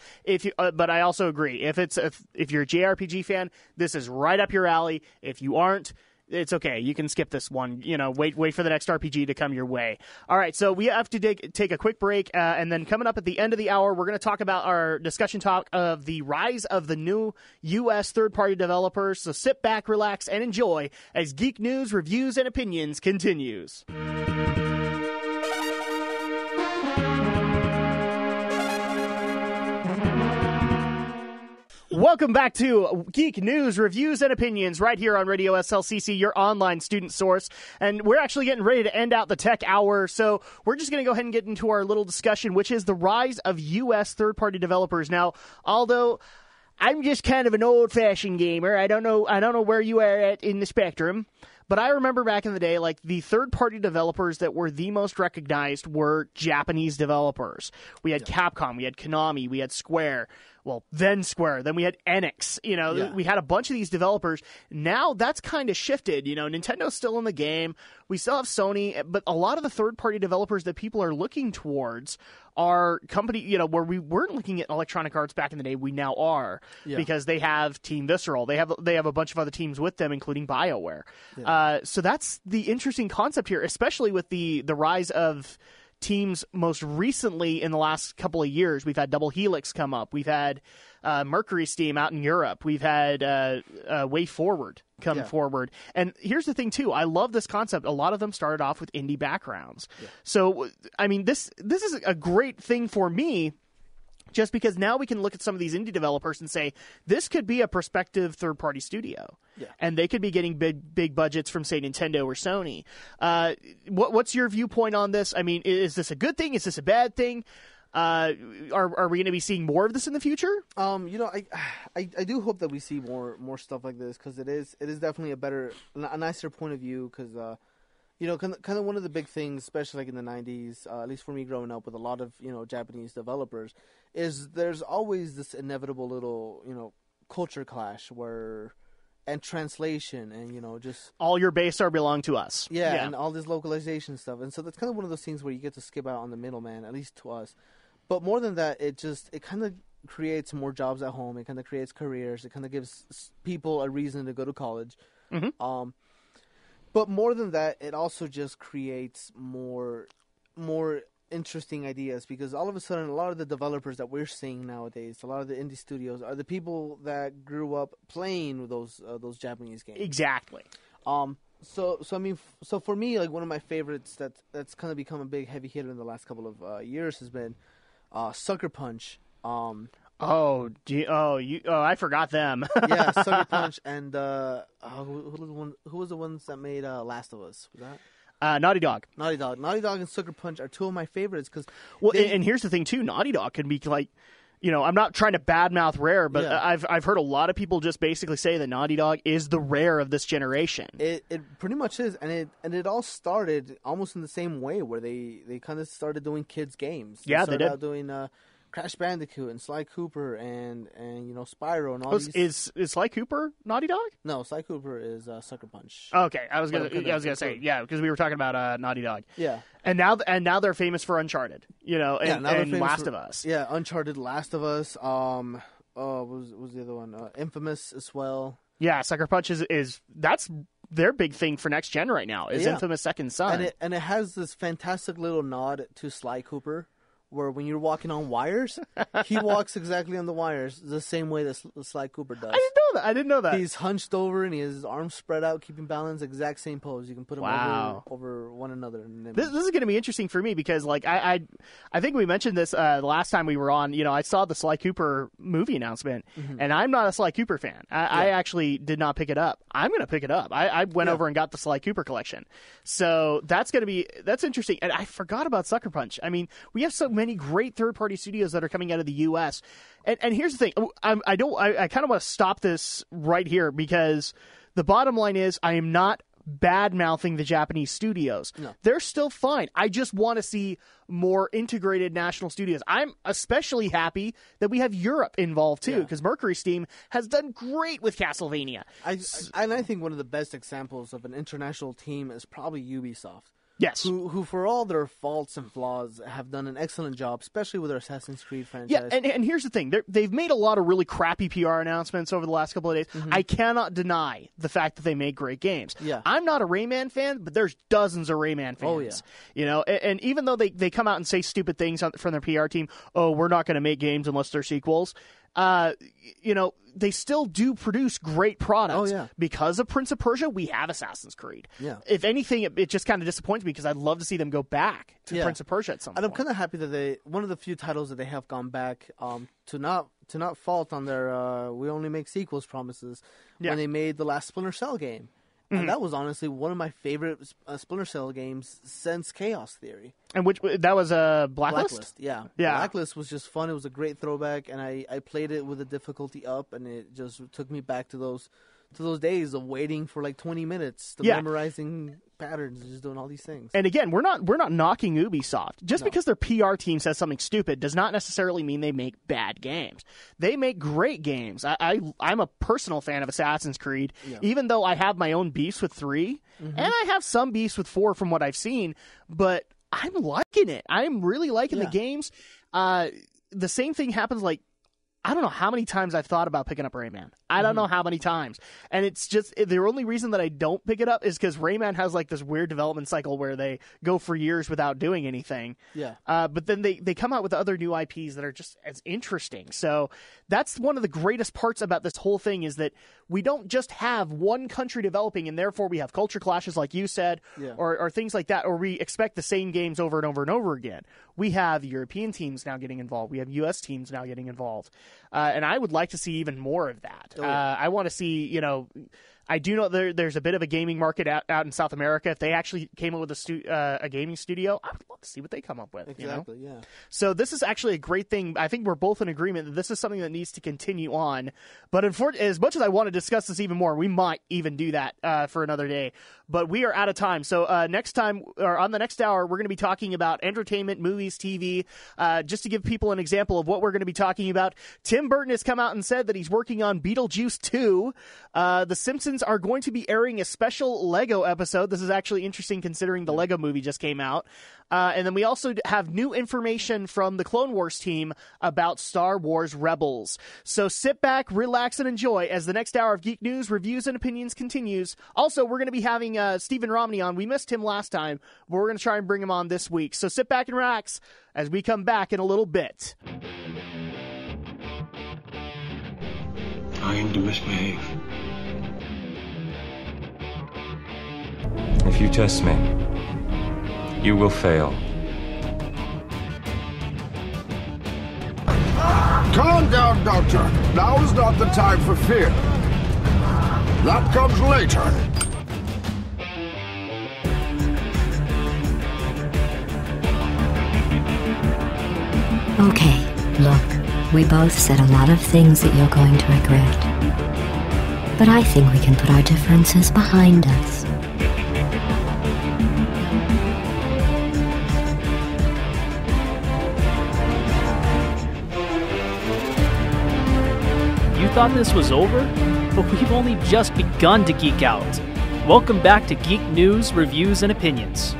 But I also agree, if you're a JRPG fan, this is right up your alley. If you aren't, it's okay. You can skip this one. Wait for the next RPG to come your way. All right, so we have to take a quick break, and then coming up at the end of the hour, we're going to talk about our discussion talk of the rise of the new U.S. third-party developers. So sit back, relax, and enjoy as Geek News, Reviews, and Opinions continues. Welcome back to Geek News, Reviews, and Opinions right here on Radio SLCC, your online student source. And we're actually getting ready to end out the tech hour, so we're just going to go ahead and get into our little discussion, which is the rise of U.S. third-party developers. Now, Aldo, I'm just kind of an old-fashioned gamer. I don't know where you are at in the spectrum. But I remember back in the day, like, the third-party developers that were the most recognized were Japanese developers. We had Capcom, we had Konami, we had Square. Well, then Square. Then we had Enix. We had a bunch of these developers. Now that's kind of shifted. Nintendo's still in the game. We still have Sony, but a lot of the third-party developers that people are looking towards are company, where we weren't looking at Electronic Arts back in the day, we now are, because they have Team Visceral. They have a bunch of other teams with them, including BioWare. So that's the interesting concept here, especially with the rise of teams most recently in the last couple of years. We've had Double Helix come up. We've had Mercury Steam out in Europe. We've had Way Forward come forward. And here's the thing, too. I love this concept. A lot of them started off with indie backgrounds. So, I mean, this is a great thing for me, just because now we can look at some of these indie developers and say, this could be a prospective third-party studio. And they could be getting big budgets from, say, Nintendo or Sony. What's your viewpoint on this? I mean, is this a good thing? Is this a bad thing? Are we going to be seeing more of this in the future? I do hope that we see more stuff like this, because it is definitely a nicer point of view, because kind of one of the big things, especially like in the 90s, at least for me growing up with a lot of, Japanese developers, is there's always this inevitable little, culture clash and translation and, just... all your base are belong to us. Yeah, and all this localization stuff. And so that's kind of one of those things where you get to skip out on the middleman, at least to us. But more than that, it kind of creates more jobs at home. It kind of creates careers. It kind of gives people a reason to go to college. Mm-hmm. But more than that, it also just creates more interesting ideas, because all of a sudden, a lot of the developers that we're seeing nowadays, a lot of the indie studios, are the people that grew up playing those Japanese games. Exactly. So for me, like, one of my favorites that's kind of become a big heavy hitter in the last couple of years has been Sucker Punch. I forgot them. Yeah, Sucker Punch, and who was the ones that made Last of Us? Was that? Naughty Dog. Naughty Dog and Sucker Punch are two of my favorites, because and here's the thing too. Naughty Dog can be like, I'm not trying to badmouth Rare, but I've heard a lot of people just basically say that Naughty Dog is the Rare of this generation. It pretty much is, and it all started almost in the same way, where they kind of started doing kids games. They started did. Out doing Crash Bandicoot and Sly Cooper and Spyro and all these. Is Sly Cooper Naughty Dog? No, Sly Cooper is Sucker Punch. Okay, I was gonna say because we were talking about Naughty Dog. Yeah, and now they're famous for Uncharted. And Last of Us. Yeah, Uncharted, Last of Us. What was the other one? Infamous as well. Yeah, Sucker Punch is that's their big thing for next gen right now. Is Infamous Second Son, and it has this fantastic little nod to Sly Cooper, where when you're walking on wires, he walks exactly on the wires the same way that Sly Cooper does. I didn't know that. He's hunched over and he has his arms spread out, keeping balance, exact same pose. You can put them over one another. This is going to be interesting for me, because like I think we mentioned this the last time we were on. I saw the Sly Cooper movie announcement, and I'm not a Sly Cooper fan. I actually did not pick it up. I'm going to pick it up. I went over and got the Sly Cooper collection. So that's interesting. And I forgot about Sucker Punch. I mean, we have so many great third-party studios that are coming out of the U.S. And here's the thing. I kind of want to stop this right here, because the bottom line is I am not bad-mouthing the Japanese studios. No. They're still fine. I just want to see more integrated national studios. I'm especially happy that we have Europe involved, too, because Mercury Steam has done great with Castlevania. I think one of the best examples of an international team is probably Ubisoft. Yes. Who for all their faults and flaws, have done an excellent job, especially with their Assassin's Creed franchise. Yeah, and here's the thing. They've made a lot of really crappy PR announcements over the last couple of days. Mm-hmm. I cannot deny the fact that they make great games. Yeah. I'm not a Rayman fan, but there's dozens of Rayman fans. Oh, yeah. You know, and even though they come out and say stupid things from their PR team, oh, we're not going to make games unless they're sequels, you know, they still do produce great products. Oh, yeah. Because of Prince of Persia, we have Assassin's Creed. Yeah. If anything, it just kind of disappoints me because I'd love to see them go back to Prince of Persia at some point. And I'm kind of happy that one of the few titles that they have gone back to not fault on their we only make sequels promises when they made the last Splinter Cell game. And that was honestly one of my favorite Splinter Cell games since Chaos Theory. And that was a Blacklist? Yeah. Yeah. Blacklist was just fun. It was a great throwback, and I played it with the difficulty up, and it just took me back to those days of waiting for like 20 minutes, memorizing patterns, and just doing all these things. And again, we're not knocking Ubisoft. Just because their PR team says something stupid does not necessarily mean they make bad games. They make great games. I'm a personal fan of Assassin's Creed, even though I have my own beefs with 3, and I have some beefs with 4 from what I've seen, but I'm liking it. I'm really liking the games. The same thing happens, like, I don't know how many times I've thought about picking up Rayman. I don't know how many times. And it's just, the only reason that I don't pick it up is because Rayman has like this weird development cycle where they go for years without doing anything. Yeah. But then they come out with other new IPs that are just as interesting. So that's one of the greatest parts about this whole thing is that we don't just have one country developing and therefore we have culture clashes like you said, or things like that, or we expect the same games over and over and over again. We have European teams now getting involved. We have U.S. teams now getting involved. And I would like to see even more of that. I want to see, you know, I do know there's a bit of a gaming market out in South America. If they actually came up with a gaming studio, I would love to see what they come up with. Exactly, you know? So this is actually a great thing. I think we're both in agreement that this is something that needs to continue on. But as much as I want to discuss this even more, we might even do that for another day. But we are out of time. So next time, or on the next hour, we're going to be talking about entertainment, movies, TV. Just to give people an example of what we're going to be talking about, Tim Burton has come out and said that he's working on Beetlejuice 2. The Simpsons are going to be airing a special Lego episode. This is actually interesting considering the Lego movie just came out. And then we also have new information from the Clone Wars team about Star Wars Rebels. So sit back, relax, and enjoy as the next hour of Geek News, Reviews, and Opinions continues. Also, we're going to be having Stephen Romney on. We missed him last time, but we're going to try and bring him on this week. So sit back and relax as we come back in a little bit. I aim to misbehave. If you test me, you will fail. Calm down, Doctor. Now is not the time for fear. That comes later. Okay, look, we both said a lot of things that you're going to regret. But I think we can put our differences behind us. You thought this was over? But we've only just begun to geek out. Welcome back to Geek News, Reviews, and Opinions.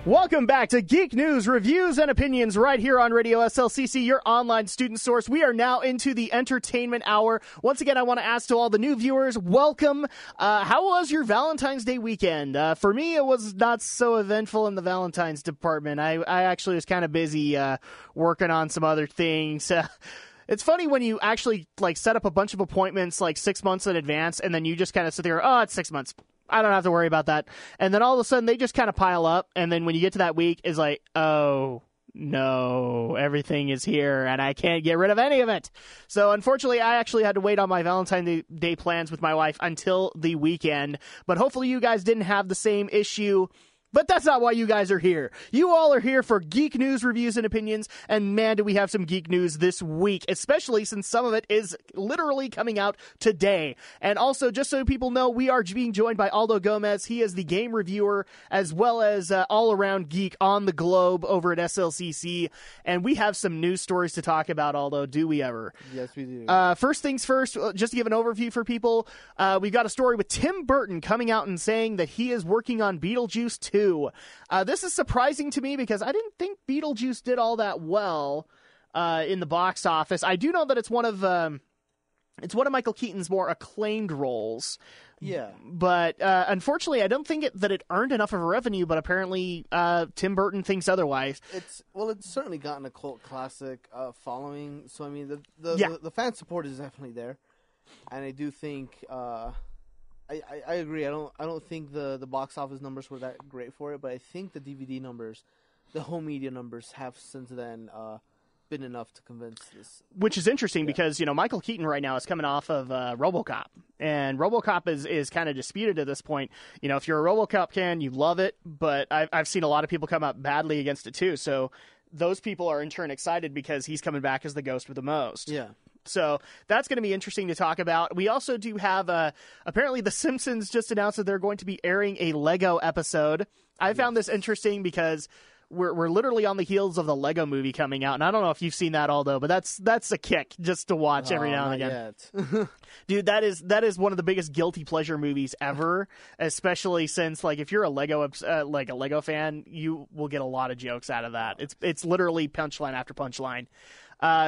Welcome back to Geek News, Reviews, and Opinions right here on Radio SLCC, your online student source. We are now into the entertainment hour. Once again, I want to ask to all the new viewers, welcome. How was your Valentine's Day weekend? For me, it was not so eventful in the Valentine's department. I actually was kind of busy working on some other things. It's funny when you actually like set up a bunch of appointments like 6 months in advance, and then you just kind of sit there, oh, it's 6 months. I don't have to worry about that. And then all of a sudden, they just kind of pile up. And then when you get to that week, it's like, oh, no, everything is here, and I can't get rid of any of it. So, unfortunately, I actually had to wait on my Valentine's Day plans with my wife until the weekend. But hopefully you guys didn't have the same issue. But that's not why you guys are here. You all are here for geek news, reviews, and opinions, and man, do we have some geek news this week, especially since some of it is literally coming out today. And also, just so people know, we are being joined by Aldo Gomez. He is the game reviewer as well as all-around geek on the globe over at SLCC, and we have some news stories to talk about, Aldo. Do we ever? Yes, we do. First things first, just to give an overview for people, we've got a story with Tim Burton coming out and saying that he is working on Beetlejuice 2. This is surprising to me because I didn't think Beetlejuice did all that well in the box office. I do know that it's one of Michael Keaton's more acclaimed roles. Yeah, but unfortunately, I don't think that it earned enough of a revenue. But apparently, Tim Burton thinks otherwise. It's certainly gotten a cult classic following. So I mean, the fan support is definitely there, and I do think. I agree. I don't think the box office numbers were that great for it, but I think the DVD numbers, the home media numbers, have since then been enough to convince this. Which is interesting because Michael Keaton right now is coming off of RoboCop, and RoboCop is kind of disputed at this point. If you're a RoboCop fan, you love it, but I've seen a lot of people come out badly against it too. So those people are in turn excited because he's coming back as the ghost with the most. Yeah. So that's going to be interesting to talk about. We also do have, apparently The Simpsons just announced that they're going to be airing a Lego episode. I found this interesting because we're literally on the heels of the Lego movie coming out. And I don't know if you've seen that, Aldo, but that's a kick just to watch every now and again. Yet. Dude, that is one of the biggest guilty pleasure movies ever, especially since, if you're a Lego fan, you will get a lot of jokes out of that. It's literally punchline after punchline.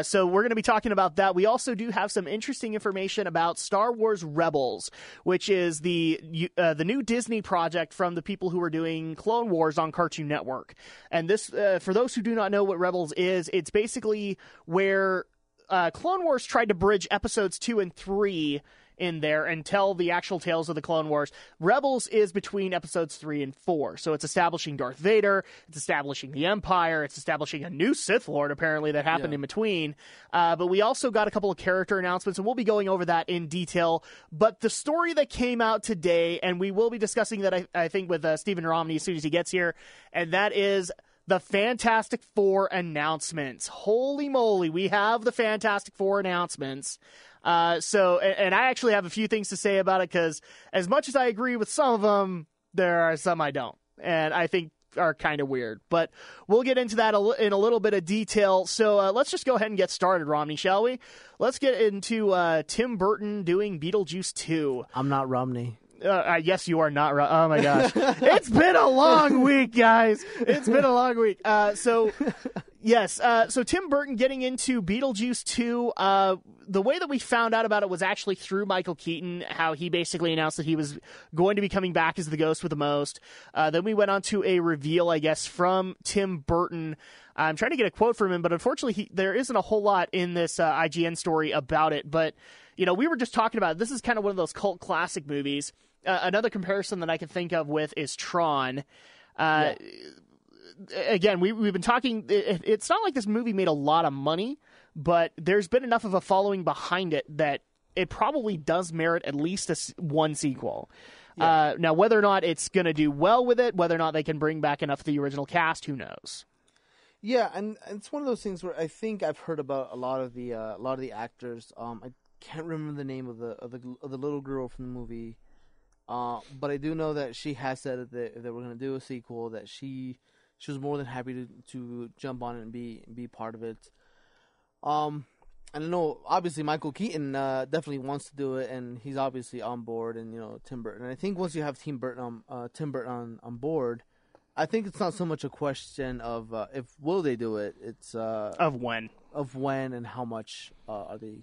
So we're going to be talking about that. We also do have some interesting information about Star Wars Rebels, which is the new Disney project from the people who are doing Clone Wars on Cartoon Network. And this, for those who do not know what Rebels is, it's basically where Clone Wars tried to bridge episodes 2 and 3 in there and tell the actual tales of the Clone Wars. Rebels is between episodes 3 and 4. So it's establishing Darth Vader, it's establishing the Empire, it's establishing a new Sith Lord, apparently, that happened in between. But we also got a couple of character announcements, and we'll be going over that in detail. But the story that came out today, and we will be discussing that, I think, with Stephen Romney as soon as he gets here, and that is the Fantastic Four announcements. Holy moly, we have the Fantastic Four announcements. And I actually have a few things to say about it because as much as I agree with some of them, there are some I don't, and I think are kind of weird. But we'll get into that in a little bit of detail. So let's just go ahead and get started, Romney, shall we? Let's get into Tim Burton doing Beetlejuice 2. I'm not Romney. Yes, you are not. Oh my gosh, it's been a long week, guys. It's been a long week. Yes. So Tim Burton getting into Beetlejuice 2. The way that we found out about it was actually through Michael Keaton, how he basically announced that he was going to be coming back as the ghost with the most. Then we went on to a reveal, I guess, from Tim Burton. I'm trying to get a quote from him, but unfortunately there isn't a whole lot in this IGN story about it. But, we were just talking about it. This is kind of one of those cult classic movies. Another comparison that I can think of with is Tron. Again, we've been talking. It's not like this movie made a lot of money, but there's been enough of a following behind it that it probably does merit at least one sequel. Yeah. Now, whether or not it's going to do well with it, whether or not they can bring back enough of the original cast, who knows? Yeah, and it's one of those things where I think I've heard about a lot of the actors. I can't remember the name of the little girl from the movie, but I do know that she has said that if they were going to do a sequel, that she was more than happy to jump on it and be part of it. And I know obviously Michael Keaton definitely wants to do it, and he's obviously on board. And Tim Burton. And I think once you have Tim Burton on board, I think it's not so much a question of if will they do it. It's of when and how much are they.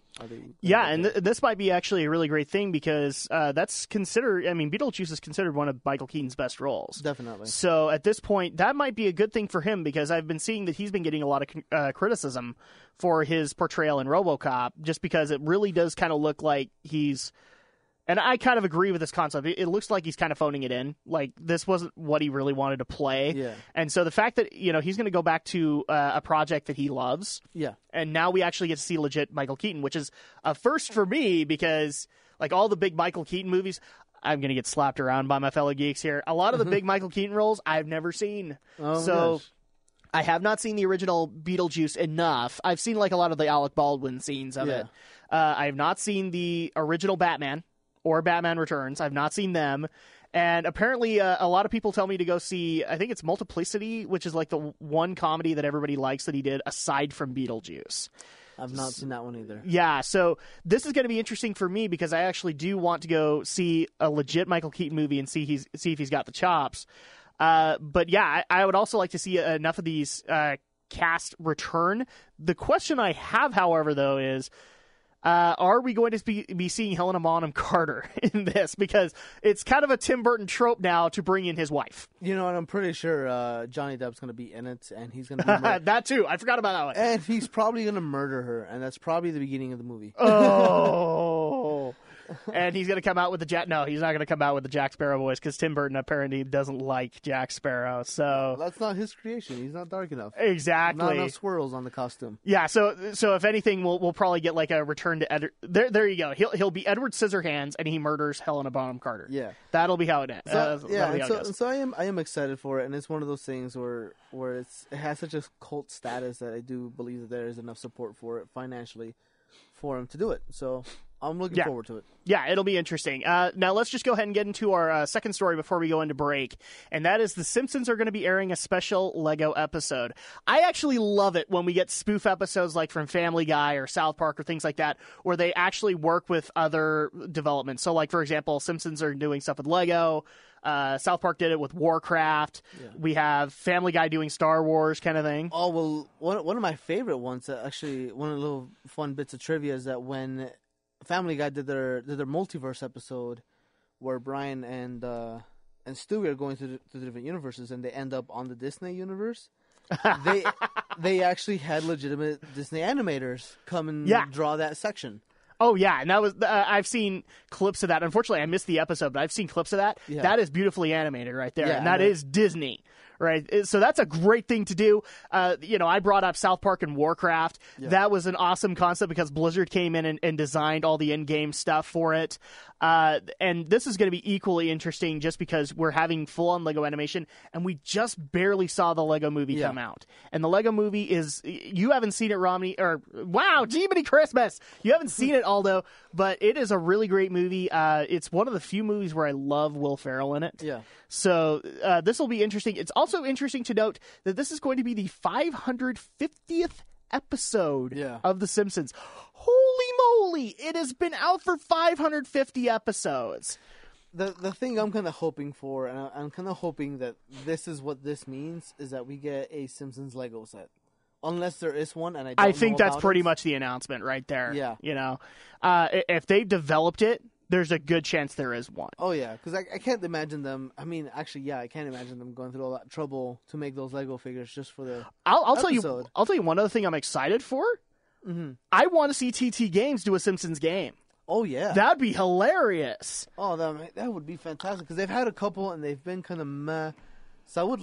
Yeah, and this might be actually a really great thing because that's considered. I mean, Beetlejuice is considered one of Michael Keaton's best roles. Definitely. So at this point, that might be a good thing for him because I've been seeing that he's been getting a lot of criticism for his portrayal in RoboCop, just because it really does kind of look like he's. And I kind of agree with this concept. It looks like he's kind of phoning it in. Like, this wasn't what he really wanted to play. Yeah. And so the fact that, he's going to go back to a project that he loves. Yeah. And now we actually get to see legit Michael Keaton, which is a first for me because, like all the big Michael Keaton movies. I'm going to get slapped around by my fellow geeks here. A lot of the big Michael Keaton roles I've never seen. Oh, so gosh. I have not seen the original Beetlejuice enough. I've seen like a lot of the Alec Baldwin scenes of it. I have not seen the original Batman or Batman Returns. I've not seen them. And apparently a lot of people tell me to go see, I think it's Multiplicity, which is like the one comedy that everybody likes that he did aside from Beetlejuice. I've not seen that one either. Yeah, so this is going to be interesting for me because I actually do want to go see a legit Michael Keaton movie and see if he's got the chops. But yeah, I would also like to see enough of these cast return. The question I have, however, though, is are we going to be seeing Helena Bonham Carter in this? Because it's kind of a Tim Burton trope now to bring in his wife. You know, and I'm pretty sure Johnny Depp's going to be in it, and he's going to be that too. I forgot about that one. And he's probably going to murder her, and that's probably the beginning of the movie. Oh. And he's going to come out with the Jack. No, he's not going to come out with the Jack Sparrow voice because Tim Burton apparently doesn't like Jack Sparrow. So that's not his creation. He's not dark enough. Exactly. Not enough swirls on the costume. Yeah. So if anything, we'll probably get like a return to Edward. There you go. He'll be Edward Scissorhands, and he murders Helena Bonham Carter. Yeah. That'll be how it ends. So I am excited for it, and it's one of those things where it has such a cult status that I do believe that there is enough support for it financially for him to do it. So I'm looking forward to it. Yeah, it'll be interesting. Now let's just go ahead and get into our second story before we go into break, and that is The Simpsons are going to be airing a special Lego episode. I actually love it when we get spoof episodes like from Family Guy or South Park or things like that, where they actually work with other developments. So like, for example, Simpsons are doing stuff with Lego. South Park did it with Warcraft. Yeah. We have Family Guy doing Star Wars kind of thing. Oh, well, one of my favorite ones, actually, one of the little fun bits of trivia is that when Family Guy did their multiverse episode, where Brian and Stewie are going through the different universes, and they end up on the Disney universe. they actually had legitimate Disney animators come and draw that section. Oh yeah, and that was I've seen clips of that. Unfortunately, I missed the episode, but I've seen clips of that. Yeah. That is beautifully animated right there, and that is Disney. Right, so that's a great thing to do. I brought up South Park and Warcraft. Yeah. That was an awesome concept because Blizzard came in and designed all the in-game stuff for it. And this is going to be equally interesting just because we're having full-on Lego animation, and we just barely saw the Lego movie come out. And the Lego movie is, you haven't seen it, Romney, or wow, Jiminy Christmas! You haven't seen it, Aldo, but it is a really great movie. It's one of the few movies where I love Will Ferrell in it. Yeah. So this will be interesting. It's also interesting to note that this is going to be the 550th episode of The Simpsons. Holy moly! It has been out for 550 episodes. The thing I'm kind of hoping for, and I'm kind of hoping that this is what this means, is that we get a Simpsons Lego set. Unless there is one, and I think that's pretty much the announcement right there. Yeah. You know, if they've developed it, there's a good chance there is one. Oh, yeah, because I can't imagine them. I mean, actually, I can't imagine them going through all that trouble to make those Lego figures just for the I'll tell you one other thing I'm excited for. Mm-hmm. I want to see TT Games do a Simpsons game. Oh, yeah. That'd be hilarious. Oh, that would be fantastic, because they've had a couple, and they've been kind of meh. So I would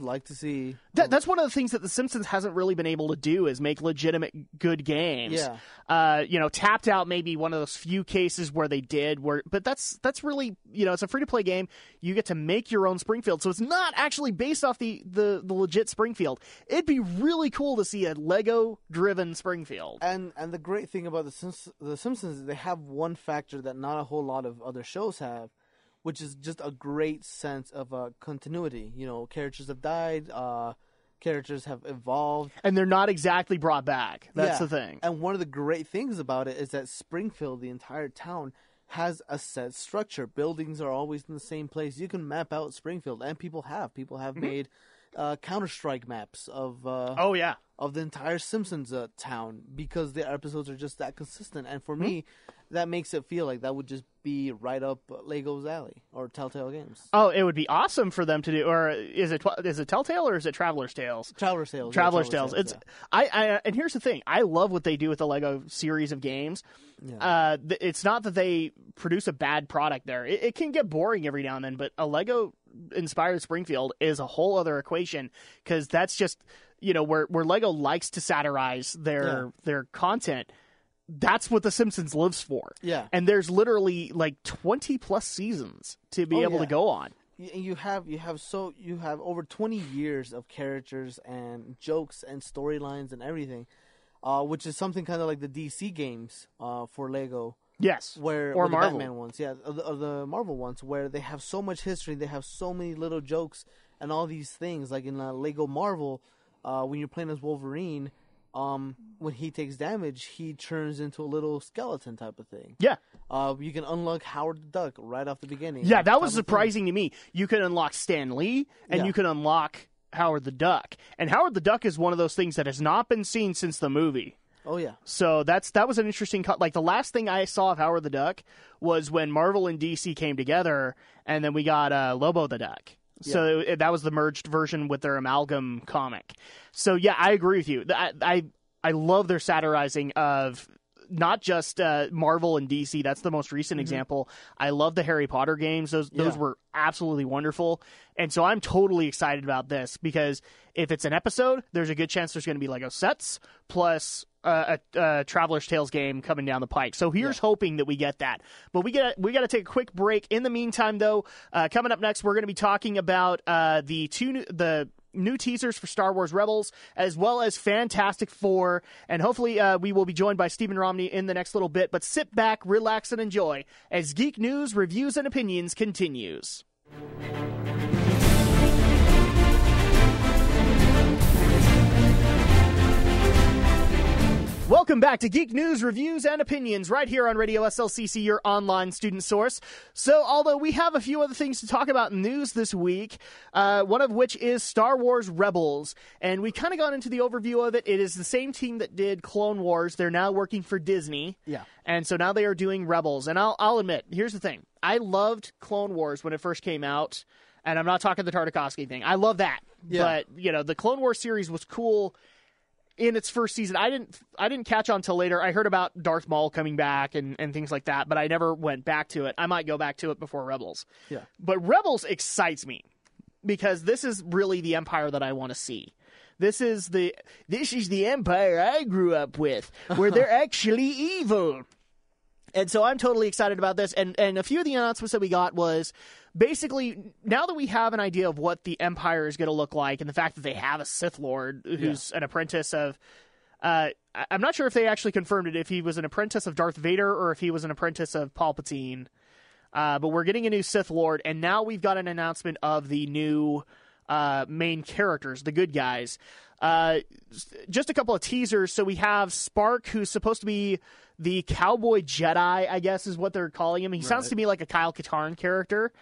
like to see. That's one of the things that The Simpsons hasn't really been able to do is make legitimate good games. Yeah. Tapped Out may be one of those few cases where they did. But that's really, it's a free to play game. You get to make your own Springfield, so it's not actually based off the legit Springfield. It'd be really cool to see a Lego driven Springfield. And the great thing about the Simpsons is they have one factor that not a whole lot of other shows have, which is just a great sense of continuity. Characters have died, characters have evolved. And they're not exactly brought back. That's the thing. And one of the great things about it is that Springfield, the entire town, has a set structure. Buildings are always in the same place. You can map out Springfield, and people have. People have made Counter-Strike maps of the entire Simpsons town because the episodes are just that consistent. And for me, that makes it feel like that would just be right up Lego's alley or Telltale Games. Oh, it would be awesome for them to do. Or is it Telltale or is it Traveler's Tales? Traveler's Tales. Traveler's Tales. I and here's the thing. I love what they do with the Lego series of games. Yeah. It's not that they produce a bad product there. It can get boring every now and then, but a Lego inspired Springfield is a whole other equation because that's just where Lego likes to satirize their content. that's what The Simpsons lives for. Yeah. And there's literally like 20 plus seasons to be able to go on. You have over 20 years of characters and jokes and storylines and everything, which is something kind of like the DC games for Lego. Yes, or Marvel. The Batman ones, the Marvel ones, where they have so much history, they have so many little jokes and all these things. Like in Lego Marvel, when you're playing as Wolverine, when he takes damage, he turns into a little skeleton type of thing. Yeah. You can unlock Howard the Duck right off the beginning. Yeah, that was surprising to me. You can unlock Stan Lee, and you can unlock Howard the Duck. And Howard the Duck is one of those things that has not been seen since the movie. Oh, yeah. So that was an interesting cut. Like, the last thing I saw of Howard the Duck was when Marvel and DC came together, and then we got Lobo the Duck. So that was the merged version with their amalgam comic. So, yeah, I agree with you. I love their satirizing of not just Marvel and DC. That's the most recent example. I love the Harry Potter games. Those were absolutely wonderful. And so I'm totally excited about this because if it's an episode, there's a good chance there's going to be Lego sets plus a Traveler's Tales game coming down the pike. So here's hoping that we get that. But we got to take a quick break. In the meantime, though, coming up next, we're going to be talking about the new teasers for Star Wars Rebels, as well as Fantastic Four, and hopefully we will be joined by Stephen Romney in the next little bit. But sit back, relax, and enjoy as Geek News, Reviews, and Opinions continues. Welcome back to Geek News, Reviews, and Opinions right here on Radio SLCC, your online student source. So, although we have a few other things to talk about in news this week, one of which is Star Wars Rebels. And we kind of got into the overview of it. It is the same team that did Clone Wars. They're now working for Disney. Yeah. And so now they are doing Rebels. And I'll admit, here's the thing. I loved Clone Wars when it first came out. And I'm not talking the Tartakovsky thing. I love that. Yeah. But, the Clone Wars series was cool in its first season. I didn't catch on till later. I heard about Darth Maul coming back and things like that, but I never went back to it. I might go back to it before Rebels. Yeah. But Rebels excites me because this is really the Empire that I want to see. This is the Empire I grew up with, where they're actually evil. And so I'm totally excited about this. And a few of the announcements that we got was basically, now that we have an idea of what the Empire is going to look like and the fact that they have a Sith Lord who's an apprentice of... I'm not sure if they actually confirmed it, if he was an apprentice of Darth Vader or if he was an apprentice of Palpatine. But we're getting a new Sith Lord, and now we've got an announcement of the new main characters, the good guys. Just a couple of teasers. So we have Spark, who's supposed to be the Cowboy Jedi, I guess is what they're calling him. He sounds to me like a Kyle Katarn character.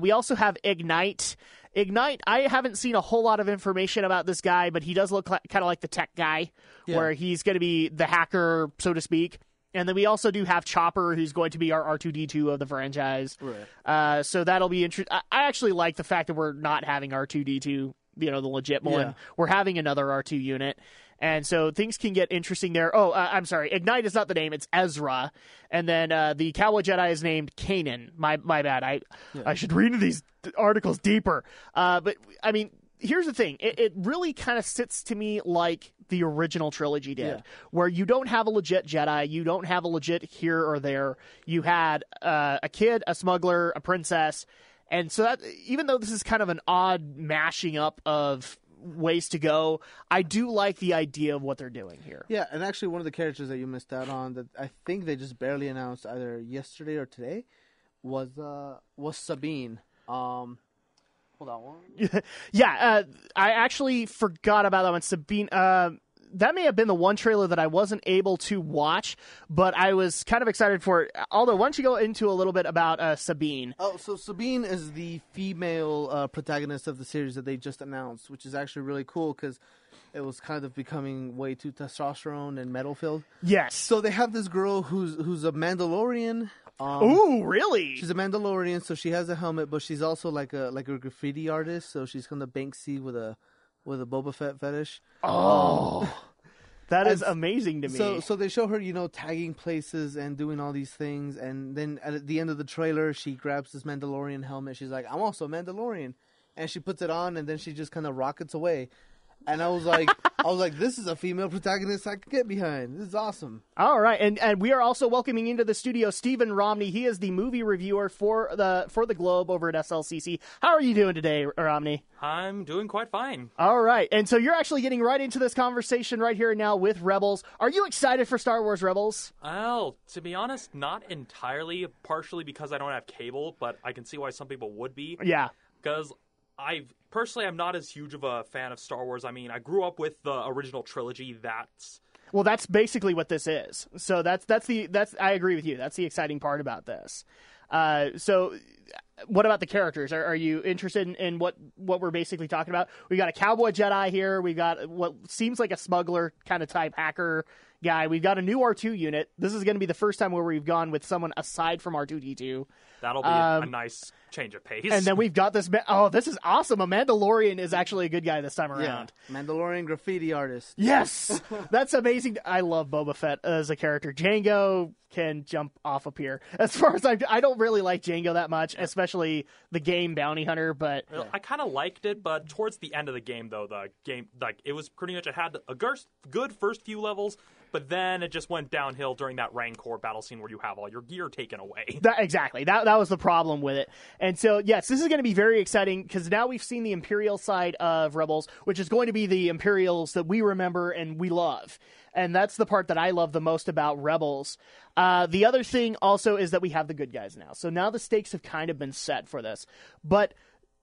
We also have Ignite. Ignite, I haven't seen a whole lot of information about this guy, but he does look kind of like the tech guy, where he's going to be the hacker, so to speak. And then we also do have Chopper, who's going to be our R2-D2 of the franchise. Right. So that'll be interesting. I actually like the fact that we're not having R2-D2, the legit one. Yeah. We're having another R2 unit. And so things can get interesting there. Oh, I'm sorry. Ignite is not the name. It's Ezra. And then the Cowboy Jedi is named Kanan. My bad. I should read into these articles deeper. But, I mean, here's the thing. It really kind of sits to me like the original trilogy did, where you don't have a legit Jedi. You don't have a legit here or there. You had a kid, a smuggler, a princess. And so that, even though this is kind of an odd mashing up of ways to go, I do like the idea of what they're doing here. Yeah, and actually one of the characters that you missed out on that I think they just barely announced either yesterday or today was Sabine. Hold on one. I actually forgot about that one. Sabine, that may have been the one trailer that I wasn't able to watch, but I was kind of excited for it. Although, why don't you go into a little bit about Sabine? Oh, so Sabine is the female protagonist of the series that they just announced, which is actually really cool because it was kind of becoming way too testosterone and metal-filled. Yes. So they have this girl who's a Mandalorian. Ooh, really? She's a Mandalorian, so she has a helmet, but she's also like a graffiti artist. So she's kind of Banksy with a Boba Fett fetish. Oh, that is amazing to me. So they show her, tagging places and doing all these things, and then at the end of the trailer, she grabs this Mandalorian helmet. She's like, "I'm also a Mandalorian," and she puts it on, and then she just kind of rockets away. And I was like, this is a female protagonist I could get behind. This is awesome. All right, and we are also welcoming into the studio Stephen Romney. He is the movie reviewer for the Globe over at SLCC. How are you doing today, Romney? I'm doing quite fine. All right, and so you're actually getting right into this conversation right here and now with Rebels. Are you excited for Star Wars Rebels? Well, to be honest, not entirely, partially because I don't have cable, but I can see why some people would be. Yeah. Because I'm not as huge of a fan of Star Wars. I mean, I grew up with the original trilogy. Well, that's basically what this is. So that's I agree with you. That's the exciting part about this. So what about the characters? Are you interested in what we're basically talking about? We got a cowboy Jedi here. We got what seems like a smuggler kind of type hacker guy. We've got a new R2 unit. This is going to be the first time where we've gone with someone aside from R2-D2. That'll be a nice change of pace. And then we've got this. Oh, this is awesome. A Mandalorian is actually a good guy this time around. Yeah, Mandalorian graffiti artist. Yes, that's amazing. I love Boba Fett as a character. Jango can jump off up here. As far as I don't really like Jango that much, especially the game Bounty Hunter. But I kind of liked it, but towards the end of the game, though, the game it was pretty much it had a good first few levels. But then it just went downhill during that Rancor battle scene where you have all your gear taken away. Exactly. That was the problem with it. And so, yes, this is going to be very exciting because now we've seen the Imperial side of Rebels, which is going to be the Imperials that we remember and we love. And that's the part that I love the most about Rebels. The other thing also is that we have the good guys now. So now the stakes have kind of been set for this. But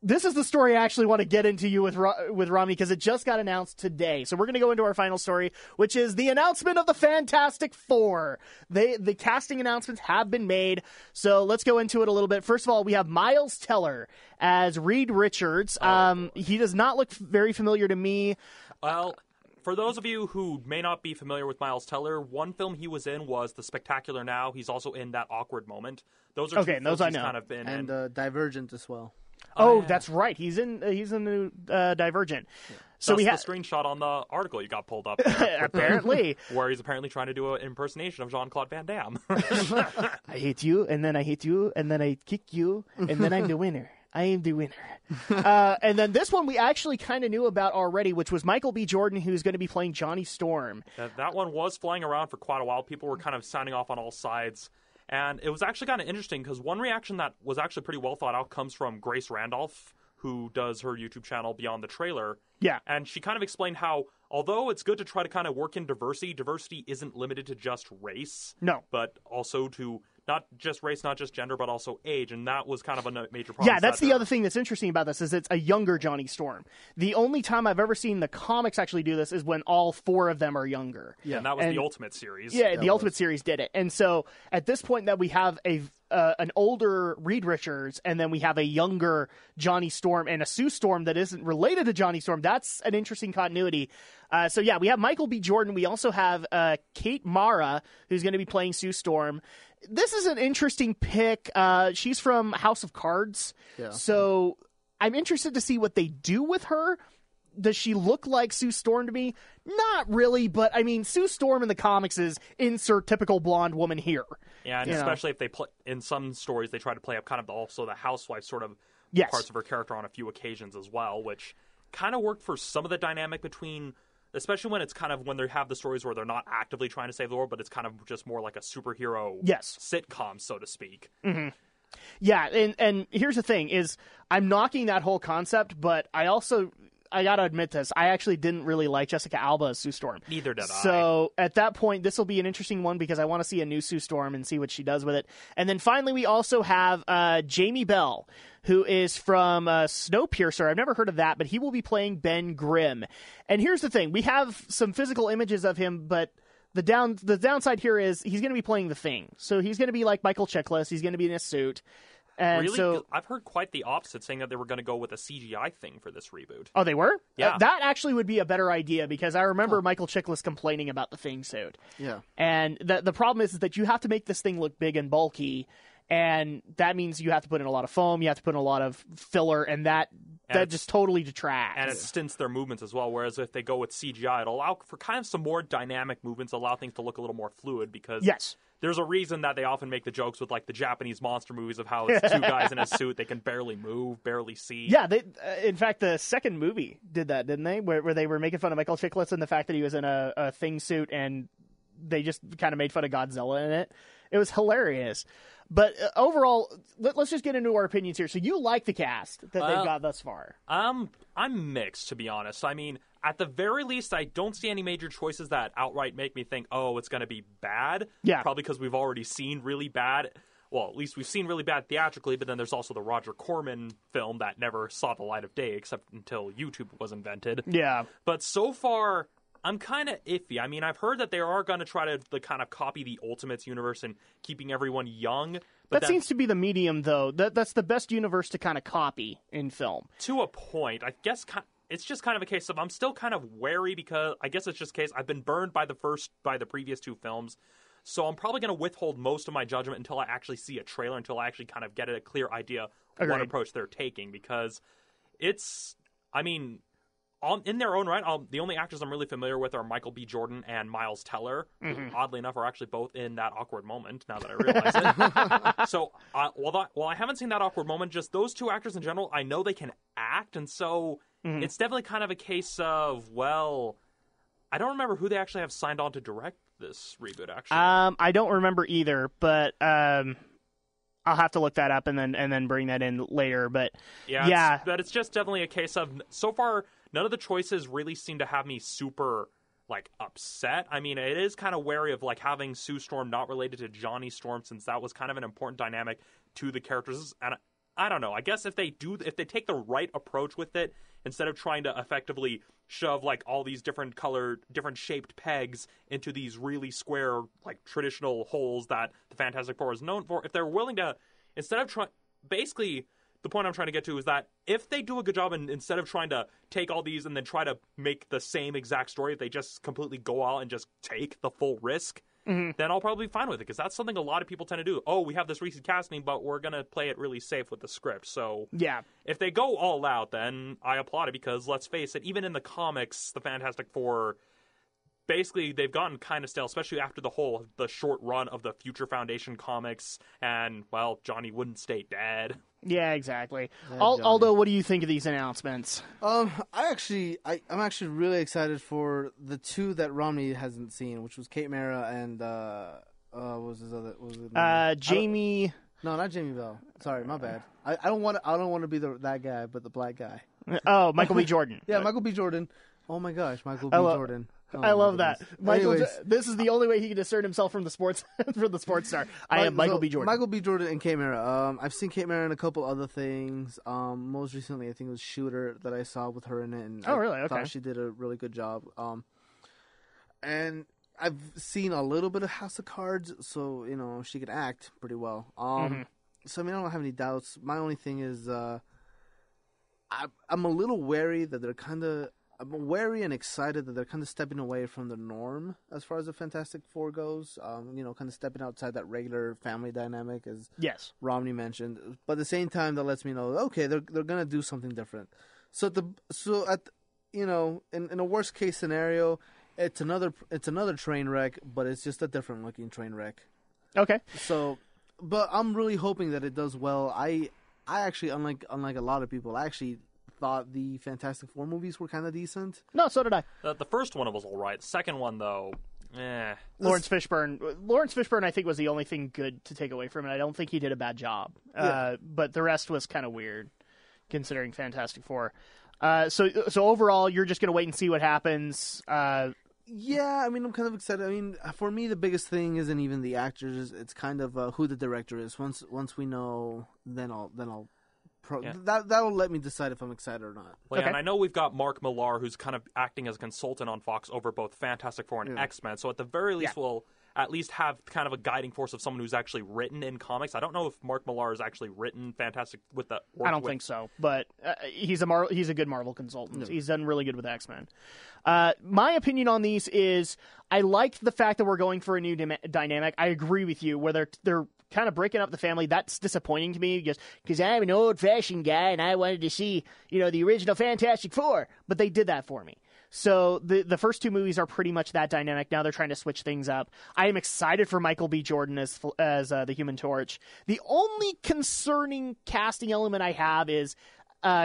this is the story I actually want to get into with Romney because it just got announced today. So we're going to go into our final story, which is the announcement of the Fantastic Four. The casting announcements have been made. So let's go into it a little bit. First of all, we have Miles Teller as Reed Richards. He does not look very familiar to me. Well, for those of you who may not be familiar with Miles Teller, one film he was in was The Spectacular Now. He's also in That Awkward Moment. Those are okay, those I know. Kind of been and Divergent as well. Oh, yeah. That's right. He's in the Divergent. Yeah. So we have the screenshot on the article you got pulled up there, apparently, where he's apparently trying to do an impersonation of Jean-Claude Van Damme. I hit you, and then I hit you, and then I kick you, and then I'm the winner. I am the winner. And then this one we actually kind of knew about already, which was Michael B. Jordan, who's going to be playing Johnny Storm. That one was flying around for quite a while. People were kind of signing off on all sides. And it was actually kind of interesting because one reaction that was actually pretty well thought out comes from Grace Randolph, who does her YouTube channel Beyond the Trailer. Yeah. And she kind of explained how, although it's good to try to kind of work in diversity isn't limited to just race. No. But also to not just race, not just gender, but also age. And that was kind of a major problem. Yeah, that's the other thing that's interesting about this is it's a younger Johnny Storm. The only time I've ever seen the comics actually do this is when all four of them are younger. Yeah, and that was the Ultimate series. Yeah, the Ultimate series did it. And so at this point that we have an older Reed Richards and then we have a younger Johnny Storm and a Sue Storm that isn't related to Johnny Storm. That's an interesting continuity. So yeah, we have Michael B. Jordan. We also have Kate Mara, who's going to be playing Sue Storm. This is an interesting pick. She's from House of Cards. Yeah. So I'm interested to see what they do with her. Does she look like Sue Storm to me? Not really, but I mean, Sue Storm in the comics is insert typical blonde woman here. Yeah, and especially if they play in some stories, they try to play up kind of also the housewife sort of parts of her character on a few occasions as well, which kind of worked for some of the dynamic between, especially when it's kind of when they have the stories where they're not actively trying to save the world, but it's kind of just more like a superhero sitcom, so to speak. Mm-hmm. Yeah, and here's the thing is I'm knocking that whole concept, but I gotta admit this, I actually didn't really like Jessica Alba as Sue Storm. Neither did I. So at that point, this will be an interesting one because I want to see a new Sue Storm and see what she does with it. And then finally, we also have Jamie Bell, who is from Snowpiercer. I've never heard of that, but he will be playing Ben Grimm. And here's the thing. We have some physical images of him, but the downside here is he's going to be playing The Thing. So he's going to be like Michael Chiklis. He's going to be in a suit. And really? So I've heard quite the opposite, saying that they were going to go with a CGI thing for this reboot. Oh, they were? Yeah. That actually would be a better idea because I remember Michael Chiklis complaining about the Thing suit. Yeah. And the problem is that you have to make this thing look big and bulky, and that means you have to put in a lot of foam, you have to put in a lot of filler, and that just totally detracts. And it stints their movements as well, whereas if they go with CGI, it'll allow for kind of some more dynamic movements, allow things to look a little more fluid because there's a reason that they often make the jokes with like the Japanese monster movies of how it's two guys in a suit, they can barely move, barely see. Yeah, in fact, the second movie did that, didn't they? Where they were making fun of Michael Chiklis and the fact that he was in a thing suit, and they just kind of made fun of Godzilla in it. It was hilarious. But overall, let's just get into our opinions here. So you like the cast that they've got thus far? I'm mixed, to be honest. I mean, at the very least, I don't see any major choices that outright make me think, oh, it's going to be bad. Yeah. Probably because we've already seen really bad. Well, at least we've seen really bad theatrically, but then there's also the Roger Corman film that never saw the light of day except until YouTube was invented. Yeah. But so far, I'm kind of iffy. I mean, I've heard that they are going to try to kind of copy the Ultimates universe and keeping everyone young. But that seems to be the medium, though. That's the best universe to kind of copy in film. To a point. I guess it's just kind of a case of I'm still kind of wary because I guess it's just a case I've been burned by the previous two films. So I'm probably going to withhold most of my judgment until I actually see a trailer, until I actually kind of get a clear idea of what approach they're taking. Because it's, I mean, in their own right, the only actors I'm really familiar with are Michael B. Jordan and Miles Teller, who, oddly enough, are actually both in that awkward moment, now that I realize it. So, while I haven't seen that awkward moment, just those two actors in general, I know they can act, and so it's definitely kind of a case of, well, I don't remember who they actually have signed on to direct this reboot, actually. I don't remember either, but I'll have to look that up and then bring that in later. But yeah. But it's just definitely a case of, so far, none of the choices really seem to have me super, like, upset. I mean, it is kind of wary of, like, having Sue Storm not related to Johnny Storm, since that was kind of an important dynamic to the characters. And I don't know. I guess if they take the right approach with it, instead of trying to effectively shove, like, all these different shaped pegs into these really square, like, traditional holes that the Fantastic Four is known for, if they're willing to, basically, the point I'm trying to get to is that if they do a good job, and instead of trying to take all these and then try to make the same exact story, if they just completely go out and just take the full risk, then I'll probably be fine with it, because that's something a lot of people tend to do. Oh, we have this recent casting, but we're going to play it really safe with the script. So yeah, if they go all out, then I applaud it, because let's face it, even in the comics, the Fantastic Four, basically, they've gotten kind of stale, especially after the short run of the Future Foundation comics, and, well, Johnny wouldn't stay dead. Yeah, exactly. Aldo, what do you think of these announcements? I'm actually really excited for the two that Romney hasn't seen, which was Kate Mara and what was his other? Jamie. No, not Jamie Bell. Sorry, my bad. I don't want to be that guy, but the black guy. Oh, Michael B. Jordan. Yeah, Michael B. Jordan. Oh my gosh, Michael B. Jordan. Oh, I love that. This is the only way he can discern himself from the sports star. I am Michael B. Jordan. Michael B. Jordan and Kate Mara. I've seen Kate Mara in a couple other things. Most recently, I think it was Shooter that I saw with her in it. And really? Okay. I thought she did a really good job. And I've seen a little bit of House of Cards, so she could act pretty well. So I don't have any doubts. My only thing is, I'm a little wary that they're kind of. I'm wary and excited that they're kind of stepping away from the norm as far as the Fantastic Four goes. Kind of stepping outside that regular family dynamic, as Romney mentioned. But at the same time, that lets me know, okay, they're gonna do something different. In a worst case scenario, it's another train wreck, but it's just a different looking train wreck. Okay. So, but I'm really hoping that it does well. I actually, unlike a lot of people, I actually thought the Fantastic Four movies were kind of decent. No, so did I. The first one was all right. The second one, though, Lawrence Fishburne, I think, was the only thing good to take away from it. I don't think he did a bad job. But the rest was kind of weird, considering Fantastic Four. So overall, you're just going to wait and see what happens. Yeah, I'm kind of excited. For me, the biggest thing isn't even the actors. It's kind of who the director is. Once we know, then I'll. That'll let me decide if I'm excited or not. Well, yeah, and I know we've got Mark Millar, who's kind of acting as a consultant on Fox over both Fantastic Four and X-Men. So at the very least, we'll at least have kind of a guiding force of someone who's actually written in comics. I don't know if Mark Millar has actually written Fantastic with the. I don't think so, but he's a good Marvel consultant. He's done really good with X-Men. My opinion on these is I like the fact that we're going for a new dynamic. I agree with you, where they're kind of breaking up the family. That's disappointing to me because I'm an old-fashioned guy and I wanted to see the original Fantastic Four, but they did that for me. So the first two movies are pretty much that dynamic. Now they're trying to switch things up. I am excited for Michael B. Jordan as the Human Torch. The only concerning casting element I have is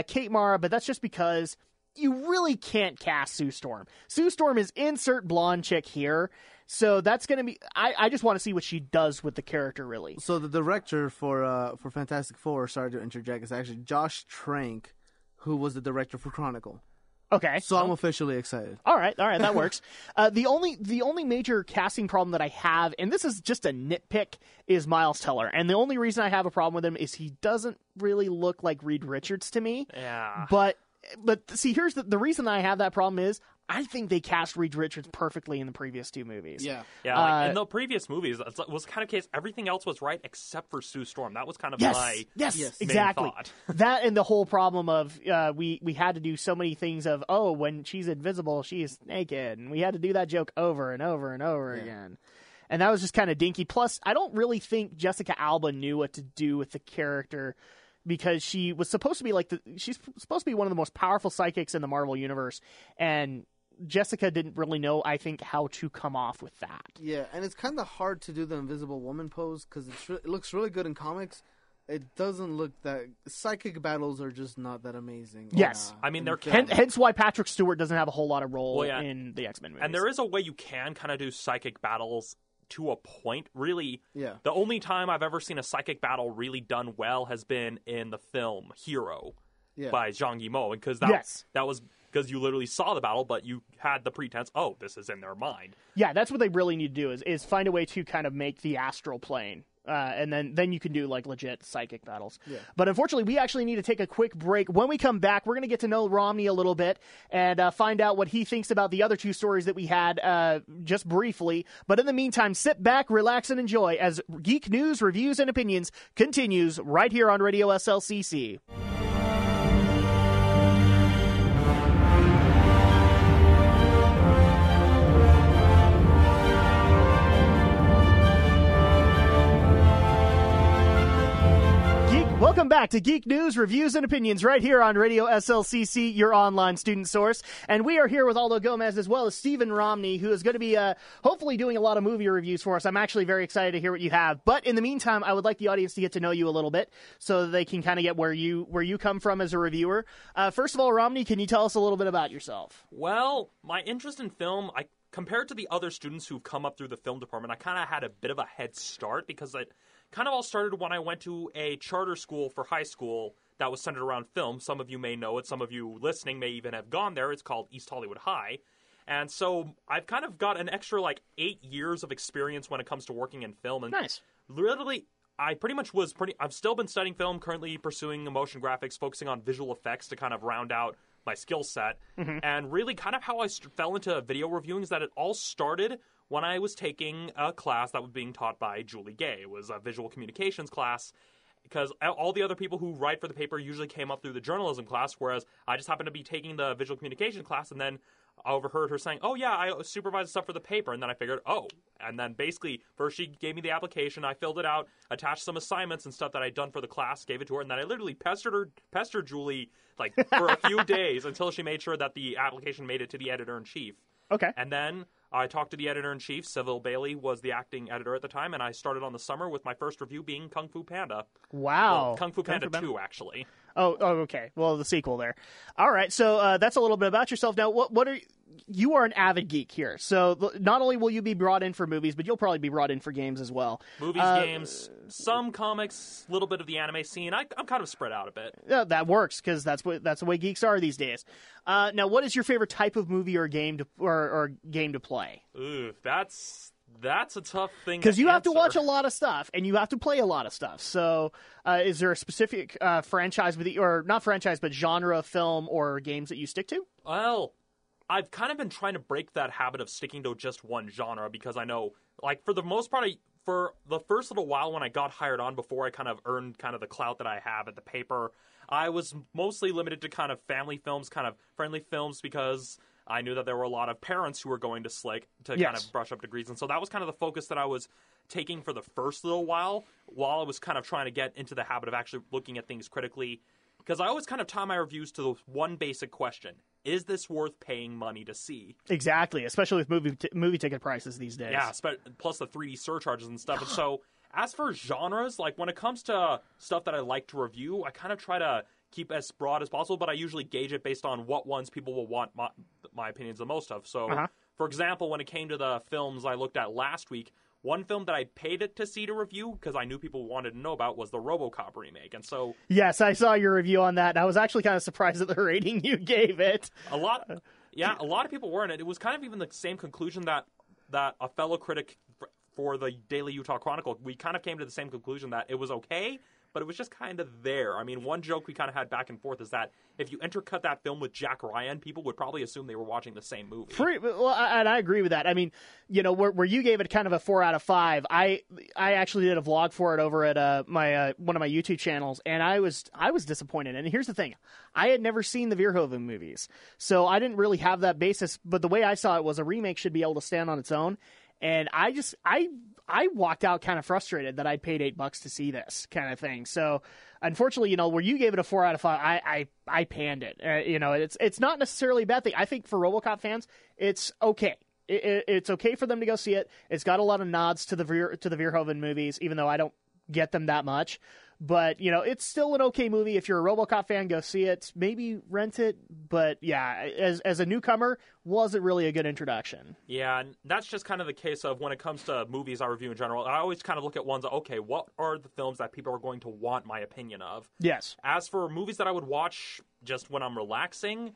Kate Mara, but that's just because you really can't cast Sue Storm. Sue Storm is insert blonde chick here. So that's going to be... I just want to see what she does with the character, really. So the director for Fantastic Four, sorry to interject, is actually Josh Trank, who was the director for Chronicle. Okay. So I'm officially excited. All right, that works. The only major casting problem that I have, and this is just a nitpick, is Miles Teller. And the only reason I have a problem with him is he doesn't really look like Reed Richards to me. Yeah. But see, here's the reason I have that problem is I think they cast Reed Richards perfectly in the previous two movies. Yeah. Like in the previous movies, it was kind of case everything else was right except for Sue Storm. That was kind of my main exactly thought. That and the whole problem of we had to do so many things of when she's invisible she's naked, and we had to do that joke over and over and over again. And that was just kind of dinky. Plus, I don't really think Jessica Alba knew what to do with the character, because she was supposed to be she's supposed to be one of the most powerful psychics in the Marvel Universe, and Jessica didn't really know, I think, how to come off with that. Yeah, and it's kind of hard to do the Invisible Woman pose because it looks really good in comics. It doesn't look that... Psychic battles are just not that amazing. Yes. I mean, hence why Patrick Stewart doesn't have a whole lot of role in the X-Men movies. And there is a way you can kind of do psychic battles to a point. Really, the only time I've ever seen a psychic battle really done well has been in the film Hero by Zhang Yimou, because that was... Because you literally saw the battle, but you had the pretense, this is in their mind. Yeah, that's what they really need to do is find a way to kind of make the astral plane. And then you can do legit psychic battles. Yeah. But unfortunately, we actually need to take a quick break. When we come back, we're going to get to know Romney a little bit and find out what he thinks about the other two stories that we had just briefly. But in the meantime, sit back, relax, and enjoy as Geek News, Reviews, and Opinions continues right here on Radio SLCC. Welcome back to Geek News, Reviews, and Opinions right here on Radio SLCC, your online student source. And we are here with Aldo Gomez as well as Stephen Romney, who is going to be hopefully doing a lot of movie reviews for us. I'm actually very excited to hear what you have. But in the meantime, I would like the audience to get to know you a little bit so that they can kind of get where you come from as a reviewer. First of all, Romney, can you tell us a little bit about yourself? Well, my interest in film, compared to the other students who've come up through the film department, I kind of had a bit of a head start because it kind of all started when I went to a charter school for high school that was centered around film. Some of you may know it. Some of you listening may even have gone there. It's called East Hollywood High. And so I've kind of got an extra 8 years of experience when it comes to working in film. And nice. Literally, I've still been studying film, currently pursuing motion graphics, focusing on visual effects to kind of round out my skill set. Mm-hmm. And really kind of how I fell into video reviewing is that it all started when I was taking a class that was being taught by Julie Gay. It was a visual communications class, because all the other people who write for the paper usually came up through the journalism class, whereas I just happened to be taking the visual communication class, and then I overheard her saying, I supervise stuff for the paper, and then I figured, and then basically, first she gave me the application, I filled it out, attached some assignments and stuff that I'd done for the class, gave it to her, and then I literally pestered Julie, for a few days until she made sure that the application made it to the editor-in-chief. Okay. And then I talked to the editor-in-chief. Sybil Bailey was the acting editor at the time, and I started on the summer with my first review being Kung Fu Panda. Wow. Well, Kung Fu Panda 2, actually. Oh, okay. Well, the sequel there. All right, so that's a little bit about yourself. Now, what are you are an avid geek here, so not only will you be brought in for movies, but you'll probably be brought in for games as well. Movies, games, some comics, a little bit of the anime scene. I'm kind of spread out a bit. Yeah, that works, because that's the way geeks are these days. Now, what is your favorite type of movie or game to play? Ooh, that's a tough thing. Because you have to watch a lot of stuff, and you have to play a lot of stuff. So, is there a specific franchise or not franchise, but genre, film, or games that you stick to? Well, I've kind of been trying to break that habit of sticking to just one genre, because I know, for the most part, for the first little while when I got hired on, before I kind of earned kind of the clout that I have at the paper, I was mostly limited to kind of family films, kind of friendly films, because I knew that there were a lot of parents who were going to Slick to kind of brush up degrees. And so that was kind of the focus that I was taking for the first little while I was kind of trying to get into the habit of actually looking at things critically. Because I always kind of tie my reviews to the one basic question. is this worth paying money to see? Exactly, especially with movie ticket prices these days. Yeah, plus the 3D surcharges and stuff. And so, as for genres, like when it comes to stuff that I like to review, I kind of try to keep as broad as possible, but I usually gauge it based on what ones people will want my opinions the most of. So, for example, when it came to the films I looked at last week, one film that I paid it to see to review because I knew people wanted to know about was the RoboCop remake. And so, yes, I saw your review on that, and I was actually kind of surprised at the rating you gave it. A lot of people weren't. It was kind of even the same conclusion that a fellow critic for the Daily Utah Chronicle, we kind of came to the same conclusion that it was okay, but it was just kind of there. I mean, one joke we kind of had back and forth is that if you intercut that film with Jack Ryan, people would probably assume they were watching the same movie. And I agree with that. I mean, where you gave it kind of a 4 out of 5, I actually did a vlog for it over at my one of my YouTube channels, and I was disappointed. And here's the thing. I had never seen the Verhoeven movies, so I didn't really have that basis, but the way I saw it was a remake should be able to stand on its own. And I walked out kind of frustrated that I'd paid $8 to see this kind of thing. So unfortunately, where you gave it a 4 out of 5, I panned it. It's not necessarily a bad thing. I think for RoboCop fans, it's okay. It's okay for them to go see it. It's got a lot of nods to the Verhoeven movies, even though I don't get them that much. But, it's still an okay movie. If you're a RoboCop fan, go see it. Maybe rent it. But, yeah, as a newcomer, wasn't really a good introduction. Yeah, and that's just kind of the case of when it comes to movies I review in general. I always kind of look at ones, okay, what are the films that people are going to want my opinion of? Yes. As for movies that I would watch just when I'm relaxing,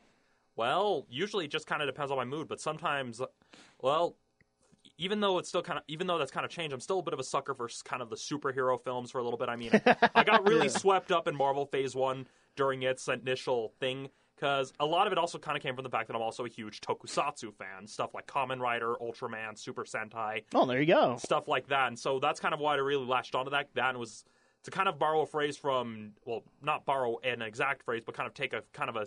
well, usually it just kind of depends on my mood. But sometimes, well, even though that's kind of changed, I'm still a bit of a sucker for kind of the superhero films for a little bit. I mean, I got really swept up in Marvel Phase 1 during its initial thing, because a lot of it also kind of came from the fact that I'm also a huge tokusatsu fan. Stuff like Kamen Rider, Ultraman, Super Sentai. Oh, there you go. Stuff like that. And so that's kind of why I really latched onto that. That was to kind of borrow a phrase from, well, not borrow an exact phrase, but kind of take a kind of a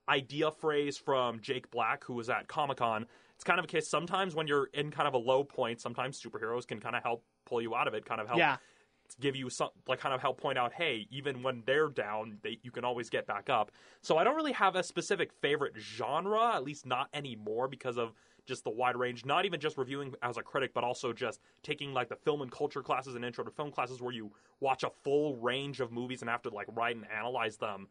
idea phrase from Jake Black, who was at Comic-Con. It's kind of a case sometimes when you're in kind of a low point, sometimes superheroes can kind of help pull you out of it, kind of help give you some, like kind of help point out, hey, even when they're down, you can always get back up. So I don't really have a specific favorite genre, at least not anymore, because of just the wide range, not even just reviewing as a critic, but also just taking like the film and culture classes and intro to film classes where you watch a full range of movies and have to like write and analyze them.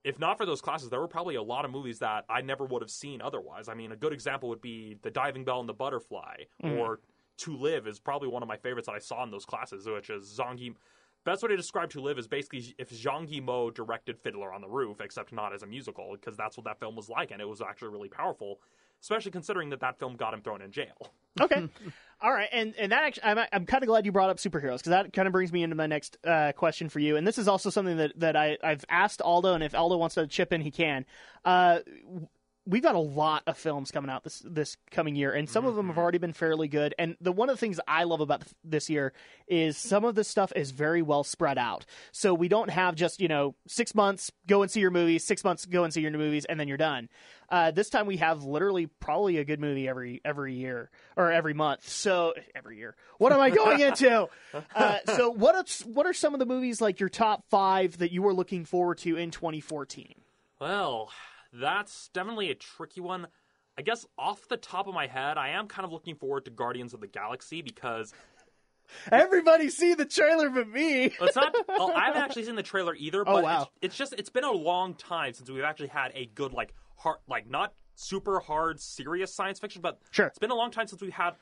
If not for those classes, there were probably a lot of movies that I never would have seen otherwise. I mean, a good example would be The Diving Bell and the Butterfly, or To Live is probably one of my favorites that I saw in those classes, which is Zhang Yimou. Best way to describe To Live is basically if Zhang Yimou directed Fiddler on the Roof, except not as a musical, because that's what that film was like, and it was actually really powerful, especially considering that film got him thrown in jail. Okay. All right. And that actually, I'm kind of glad you brought up superheroes, because that kind of brings me into my next question for you. And this is also something that I've asked Aldo, and if Aldo wants to chip in, he can. We've got a lot of films coming out this coming year, and some of them have already been fairly good. And one of the things I love about this year is some of this stuff is very well spread out. So we don't have just 6 months, go and see your movies, 6 months, go and see your new movies, and then you're done. This time we have literally probably a good movie every year or every month. So every year, what am I going into? So what are some of the movies, like your top 5 that you were looking forward to in 2014? Well, that's definitely a tricky one. I guess off the top of my head, I am kind of looking forward to Guardians of the Galaxy because everybody see the trailer but me. It's not. Well, I haven't actually seen the trailer either. But it's been a long time since we've actually had a good hard, not super hard serious science fiction, but it's been a long time since we had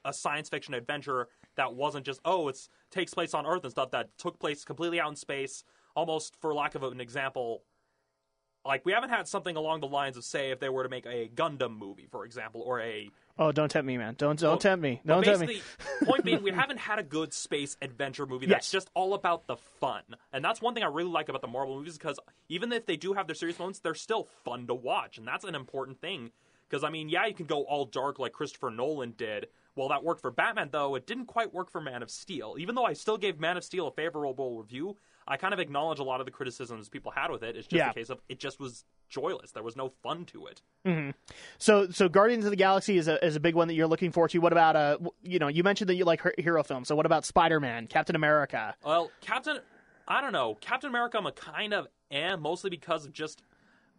a science fiction adventure that wasn't just it takes place on Earth and stuff, that took place completely out in space, almost for lack of an example. Like, we haven't had something along the lines of, say, if they were to make a Gundam movie, for example, or a... Oh, don't tempt me, man. Don't tempt me. Don't tempt me. Point being, we haven't had a good space adventure movie that's just all about the fun. And that's one thing I really like about the Marvel movies, because even if they do have their serious moments, they're still fun to watch. And that's an important thing. Because, I mean, yeah, you can go all dark like Christopher Nolan did. Well, that worked for Batman, though. It didn't quite work for Man of Steel. Even though I still gave Man of Steel a favorable review, I kind of acknowledge a lot of the criticisms people had with it. It's just a case of it just was joyless. There was no fun to it. Mm-hmm. So Guardians of the Galaxy is a big one that you're looking forward to. What about you mentioned that you like hero films. So what about Spider-Man, Captain America? Well, I don't know. Captain America, I'm a kind of mostly because of just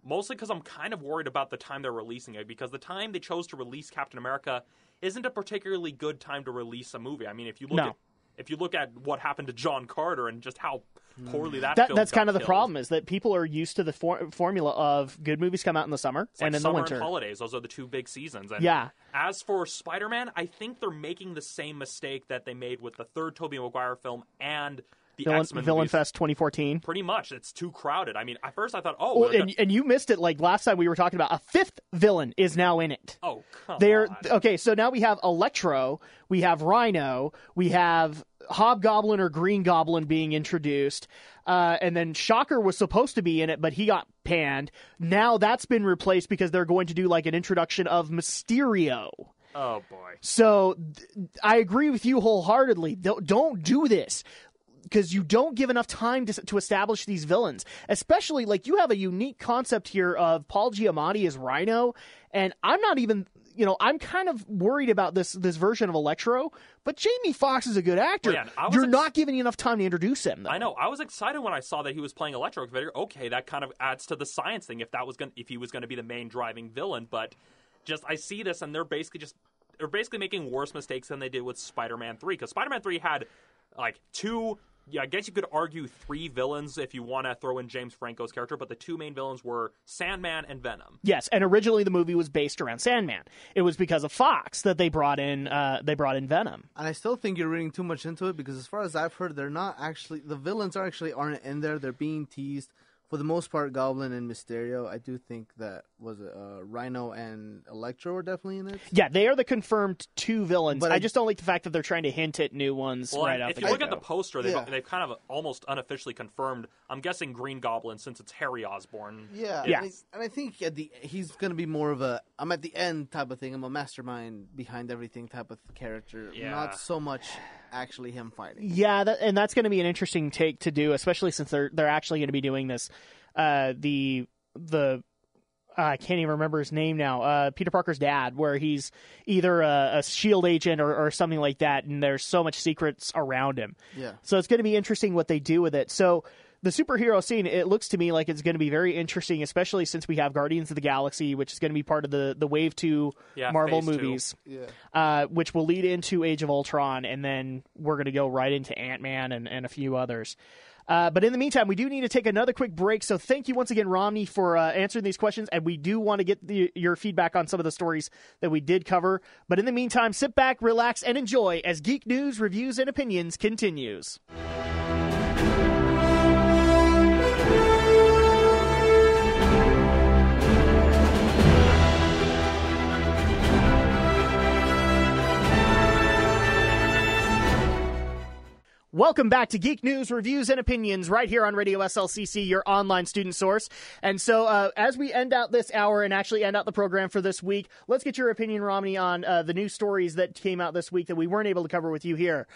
mostly because I'm kind of worried about the time they're releasing it, because the time they chose to release Captain America isn't a particularly good time to release a movie. I mean, if you look at what happened to John Carter and just how poorly that's kind of the problem, is that people are used to the formula of good movies come out in the summer and in the winter. Summer and holidays, those are the two big seasons. And yeah. As for Spider-Man, I think they're making the same mistake that they made with the third Tobey Maguire film and the X-Men Villain movies. Fest 2014. Pretty much. It's too crowded. I mean, at first I thought, and you missed it. Like last time we were talking about, a fifth villain is now in it. Oh, come on. Okay, so now we have Electro, we have Rhino, we have Hobgoblin or Green Goblin being introduced, and then Shocker was supposed to be in it, but he got panned. Now that's been replaced because they're going to do like an introduction of Mysterio. Oh, boy. So I agree with you wholeheartedly. Don't do this, because you don't give enough time to establish these villains. Especially, like, you have a unique concept here of Paul Giamatti as Rhino, and I'm not even... I'm kind of worried about this version of Electro, but Jamie Foxx is a good actor. You're not giving enough time to introduce him, though. I know. I was excited when I saw that he was playing Electro. Okay, that kind of adds to the science thing if he was going to be the main driving villain. But just I see this, and they're basically making worse mistakes than they did with Spider-Man 3, because Spider-Man 3 had like two. Yeah, I guess you could argue three villains if you want to throw in James Franco's character, but the two main villains were Sandman and Venom. Yes, and originally the movie was based around Sandman. It was because of Fox that they brought in Venom. And I still think you're reading too much into it, because as far as I've heard, the villains aren't in there. They're being teased. For the most part, Goblin and Mysterio. I do think that Rhino and Electro are definitely in it. Yeah, they are the confirmed two villains. But I just don't like the fact that they're trying to hint at new ones right off the If you look at the poster, they've kind of almost unofficially confirmed, I'm guessing Green Goblin, since it's Harry Osborn. Yeah. And I think he's going to be more of a I'm at the end type of thing. I'm a mastermind behind everything type of character. Yeah. Not so much actually him fighting. Yeah, that's going to be an interesting take to do, especially since they're actually going to be doing this. I can't even remember his name now. Peter Parker's dad, where he's either a S.H.I.E.L.D. agent or something like that, and there's so much secrets around him. Yeah. So it's going to be interesting what they do with it. So the superhero scene, it looks to me like it's going to be very interesting, especially since we have Guardians of the Galaxy, which is going to be part of the Wave 2 Marvel movies, which will lead into Age of Ultron, and then we're going to go right into Ant-Man and a few others. But in the meantime, we do need to take another quick break, so thank you once again, Romney, for answering these questions, and we do want to get your feedback on some of the stories that we did cover. But in the meantime, sit back, relax, and enjoy as Geek News, Reviews, and Opinions continues. Welcome back to Geek News, Reviews, and Opinions right here on Radio SLCC, your online student source. And so as we end out this hour and actually end out the program for this week, let's get your opinion, Romney, on the news stories that came out this week that we weren't able to cover with you here.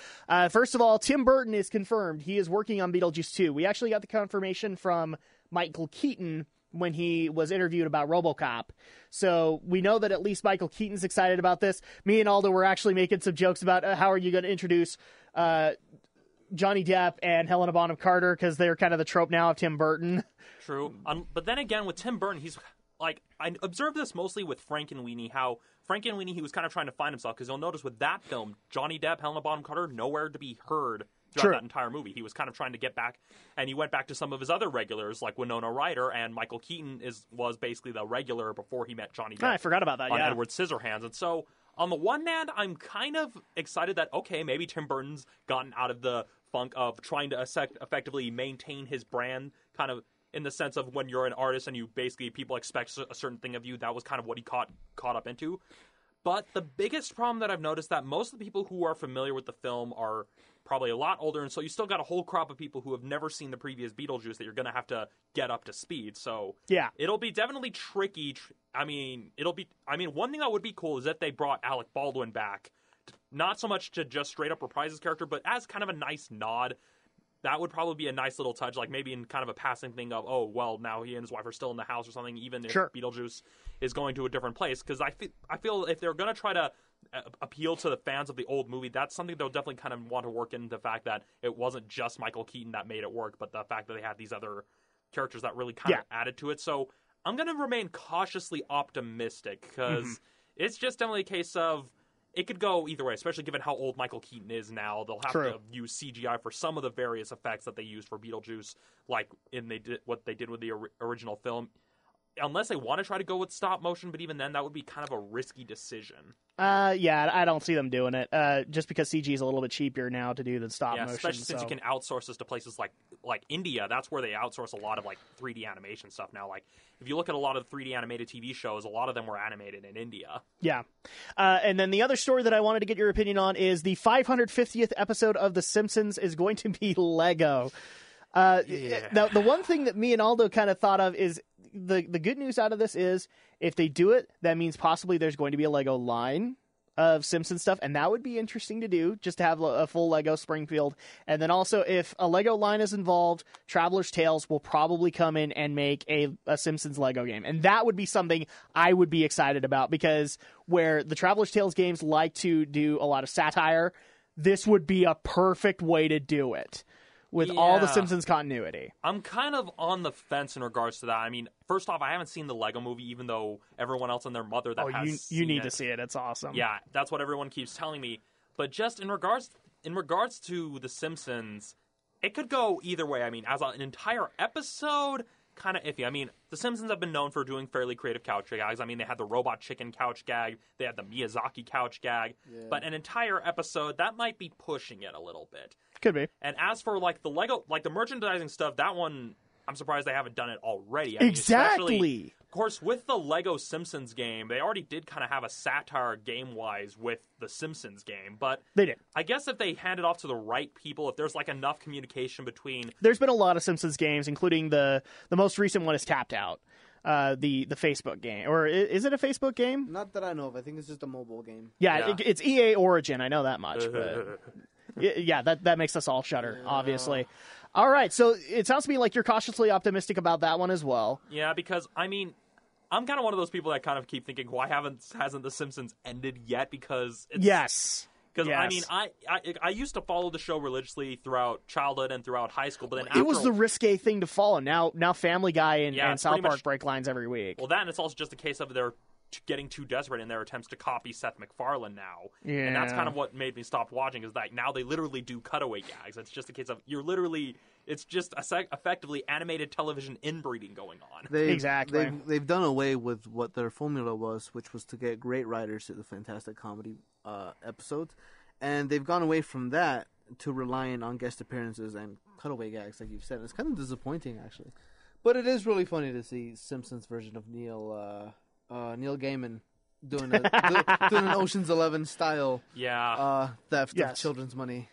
First of all, Tim Burton is confirmed. He is working on Beetlejuice 2. We actually got the confirmation from Michael Keaton when he was interviewed about RoboCop. So we know that at least Michael Keaton's excited about this. Me and Aldo were actually making some jokes about how are you going to introduce Johnny Depp and Helena Bonham Carter, because they're kind of the trope now of Tim Burton. True. But then again, with Tim Burton, he's like, I observed this mostly with Frankenweenie, how Frankenweenie, he was kind of trying to find himself, because you'll notice with that film, Johnny Depp, Helena Bonham Carter, nowhere to be heard throughout that entire movie. He was kind of trying to get back, and he went back to some of his other regulars, like Winona Ryder, and Michael Keaton was basically the regular before he met Johnny Depp. I forgot about that, on Edward Scissorhands. And so, on the one hand, I'm kind of excited that, okay, maybe Tim Burton's gotten out of the funk of trying to effectively maintain his brand, kind of in the sense of when you're an artist and you basically, people expect a certain thing of you. That was kind of what he caught up into. But the biggest problem that I've noticed, that most of the people who are familiar with the film are probably a lot older, and so you still got a whole crop of people who have never seen the previous Beetlejuice that you're going to have to get up to speed. So yeah, it'll be definitely tricky. One thing that would be cool is if they brought Alec Baldwin back, not so much to just straight up reprise his character, but as kind of a nice nod. That would probably be a nice little touch, like maybe in kind of a passing thing of, oh, well, now he and his wife are still in the house or something, even if Beetlejuice is going to a different place. Because I feel if they're going to try to appeal to the fans of the old movie, that's something they'll definitely kind of want to work into the fact that it wasn't just Michael Keaton that made it work, but the fact that they had these other characters that really kind of added to it. So I'm going to remain cautiously optimistic because it's just definitely a case of it could go either way, especially given how old Michael Keaton is now. They'll have to use CGI for some of the various effects that they used for Beetlejuice, like what they did with the original film. Unless they want to try to go with stop motion, but even then, that would be kind of a risky decision. Yeah, I don't see them doing it. Just because CG is a little bit cheaper now to do than stop motion. Especially since you can outsource this to places like India. That's where they outsource a lot of like 3D animation stuff now. Like if you look at a lot of 3D animated TV shows, a lot of them were animated in India. Yeah. And then the other story that I wanted to get your opinion on is the 550th episode of The Simpsons is going to be Lego. Now, the one thing that me and Aldo kind of thought of is the good news out of this is if they do it, that means possibly there's going to be a Lego line of Simpsons stuff, and that would be interesting to do, just to have a full Lego Springfield. And then also, if a Lego line is involved, Traveler's Tales will probably come in and make a Simpsons Lego game. And that would be something I would be excited about, because where the Traveler's Tales games like to do a lot of satire, this would be a perfect way to do it. With all the Simpsons continuity. I'm kind of on the fence in regards to that. I mean, first off, I haven't seen the Lego movie, even though everyone else and their mother that has seen you need to see it. It's awesome. Yeah, that's what everyone keeps telling me. But just in regards to The Simpsons, it could go either way. I mean, as an entire episode, kind of iffy. I mean, The Simpsons have been known for doing fairly creative couch gags. I mean, they had the robot chicken couch gag. They had the Miyazaki couch gag. Yeah. But an entire episode, that might be pushing it a little bit. Could be. And as for like the Lego, like the merchandising stuff, that one, I'm surprised they haven't done it already. I mean, exactly. Of course, with the Lego Simpsons game, they already did kind of have a satire game-wise with the Simpsons game. But they did. I guess if they hand it off to the right people, if there's like enough communication between... There's been a lot of Simpsons games, including the most recent one is Tapped Out. The Facebook game. Or is it a Facebook game? Not that I know of. I think it's just a mobile game. Yeah. It's EA Origin. I know that much. But yeah, that makes us all shudder, obviously. All right, so it sounds to me like you're cautiously optimistic about that one as well. Yeah, because, I mean, I'm kind of one of those people that kind of keep thinking, why hasn't The Simpsons ended yet? Because it's... Yes. Because, I mean, I used to follow the show religiously throughout childhood and throughout high school, but then it was the risque thing to follow. Now Family Guy and South Park break lines every week. Well, that and it's also just a case of they're getting too desperate in their attempts to copy Seth MacFarlane now. Yeah. And that's kind of what made me stop watching, is that now they literally do cutaway gags. It's just a case of it's just effectively animated television inbreeding going on. Exactly. They've done away with what their formula was, which was to get great writers to the fantastic comedy episodes. And they've gone away from that to relying on guest appearances and cutaway gags, like you've said. It's kind of disappointing, actually. But it is really funny to see Simpsons version of Neil Gaiman doing an Ocean's 11 style theft of children's money.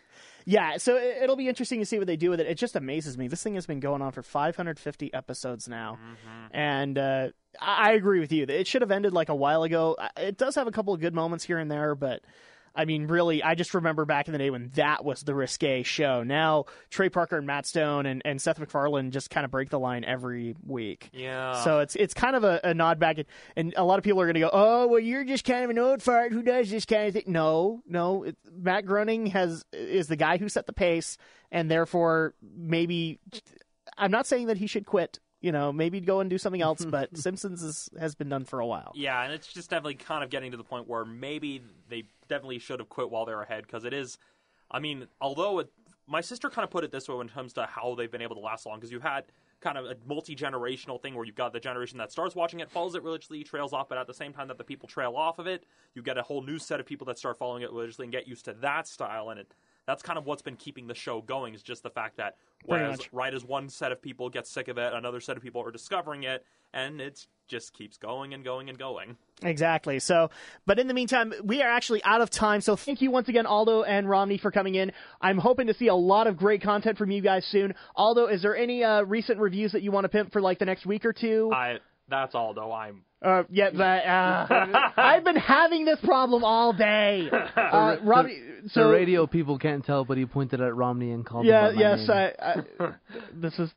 Yeah, so it'll be interesting to see what they do with it. It just amazes me. This thing has been going on for 550 episodes now. Mm-hmm. And I agree with you. It should have ended like a while ago. It does have a couple of good moments here and there, but... I mean, really, I just remember back in the day when that was the risque show. Now, Trey Parker and Matt Stone and Seth MacFarlane just kind of break the line every week. Yeah. So it's kind of a nod back. And a lot of people are going to go, oh, well, you're just kind of an old fart who does this kind of thing. No. Matt Groening is the guy who set the pace, and therefore maybe – I'm not saying that he should quit. You know, maybe go and do something else, but Simpsons has been done for a while. Yeah, and it's just definitely kind of getting to the point where maybe they definitely should have quit while they're ahead, because it is, I mean, my sister kind of put it this way when it comes to how they've been able to last long, because you had kind of a multi-generational thing where you've got the generation that starts watching it, follows it religiously, trails off, but at the same time that the people trail off of it, you get a whole new set of people that start following it religiously and get used to that style, and that's kind of what's been keeping the show going, is just the fact that right as one set of people gets sick of it, another set of people are discovering it, and it just keeps going and going and going. Exactly. So, but in the meantime, we are actually out of time. So thank you once again, Aldo and Romney, for coming in. I'm hoping to see a lot of great content from you guys soon. Aldo, is there any recent reviews that you want to pimp for like the next week or two? That's Aldo. I've been having this problem all day. Romney, the radio people can't tell, but he pointed at Romney and called him out my name. This is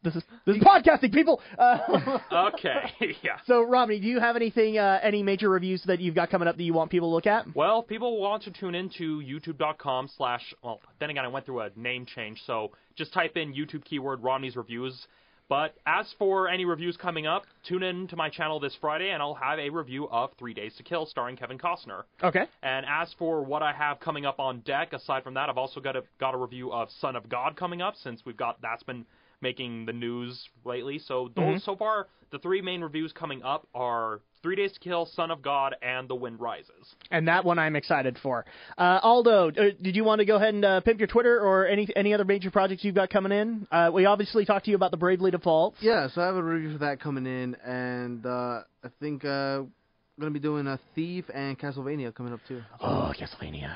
podcasting, people. Okay, yeah. So, Romney, do you have anything, any major reviews that you've got coming up that you want people to look at? Well, people want to tune into youtube.com/ well, then again, I went through a name change, so just type in YouTube keyword Romney's Reviews. But as for any reviews coming up, tune in to my channel this Friday, and I'll have a review of 3 Days to Kill, starring Kevin Costner. Okay. And as for what I have coming up on deck, aside from that, I've also got a review of Son of God coming up, since that's been making the news lately. So those so far, the 3 main reviews coming up are 3 Days to Kill, Son of God, and The Wind Rises. And that one I'm excited for. Aldo, did you want to go ahead and pimp your Twitter or any other major projects you've got coming in? We obviously talked to you about the Bravely Default. Yeah, so I have a review for that coming in, and I think I'm going to be doing a Thief and Castlevania coming up too. Oh, Castlevania.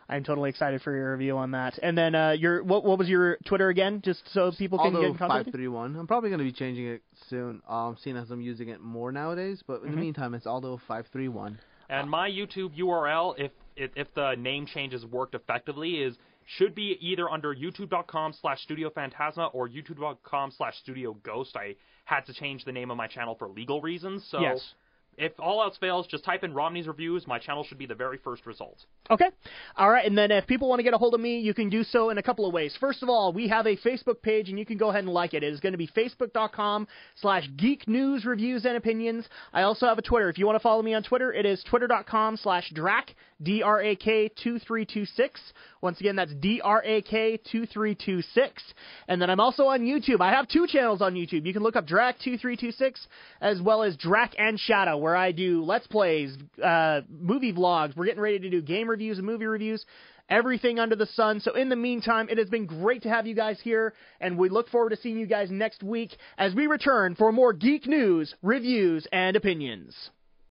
I'm totally excited for your review on that. And then what was your Twitter again, just so people can get in contact with you? Aldo531. I'm probably going to be changing it soon, seeing as I'm using it more nowadays. But in the meantime, it's Aldo531. And my YouTube URL, if the name changes worked effectively, should be either under youtube.com/StudioPhantasma or youtube.com/StudioGhost. I had to change the name of my channel for legal reasons, so yes. If all else fails, just type in Romney's Reviews. My channel should be the very first result. Okay. All right. And then if people want to get a hold of me, you can do so in a couple of ways. First of all, we have a Facebook page, and you can go ahead and like it. It is going to be facebook.com/Geek News Reviews and Opinions. I also have a Twitter. If you want to follow me on Twitter, it is twitter.com/Drak, DRAK2326. Once again, that's DRAK2326. And then I'm also on YouTube. I have 2 channels on YouTube. You can look up Drak2326 as well as Drak and Shadow, where I do Let's Plays, movie vlogs. We're getting ready to do game reviews and movie reviews, everything under the sun. So in the meantime, it has been great to have you guys here, and we look forward to seeing you guys next week as we return for more geek news, reviews, and opinions.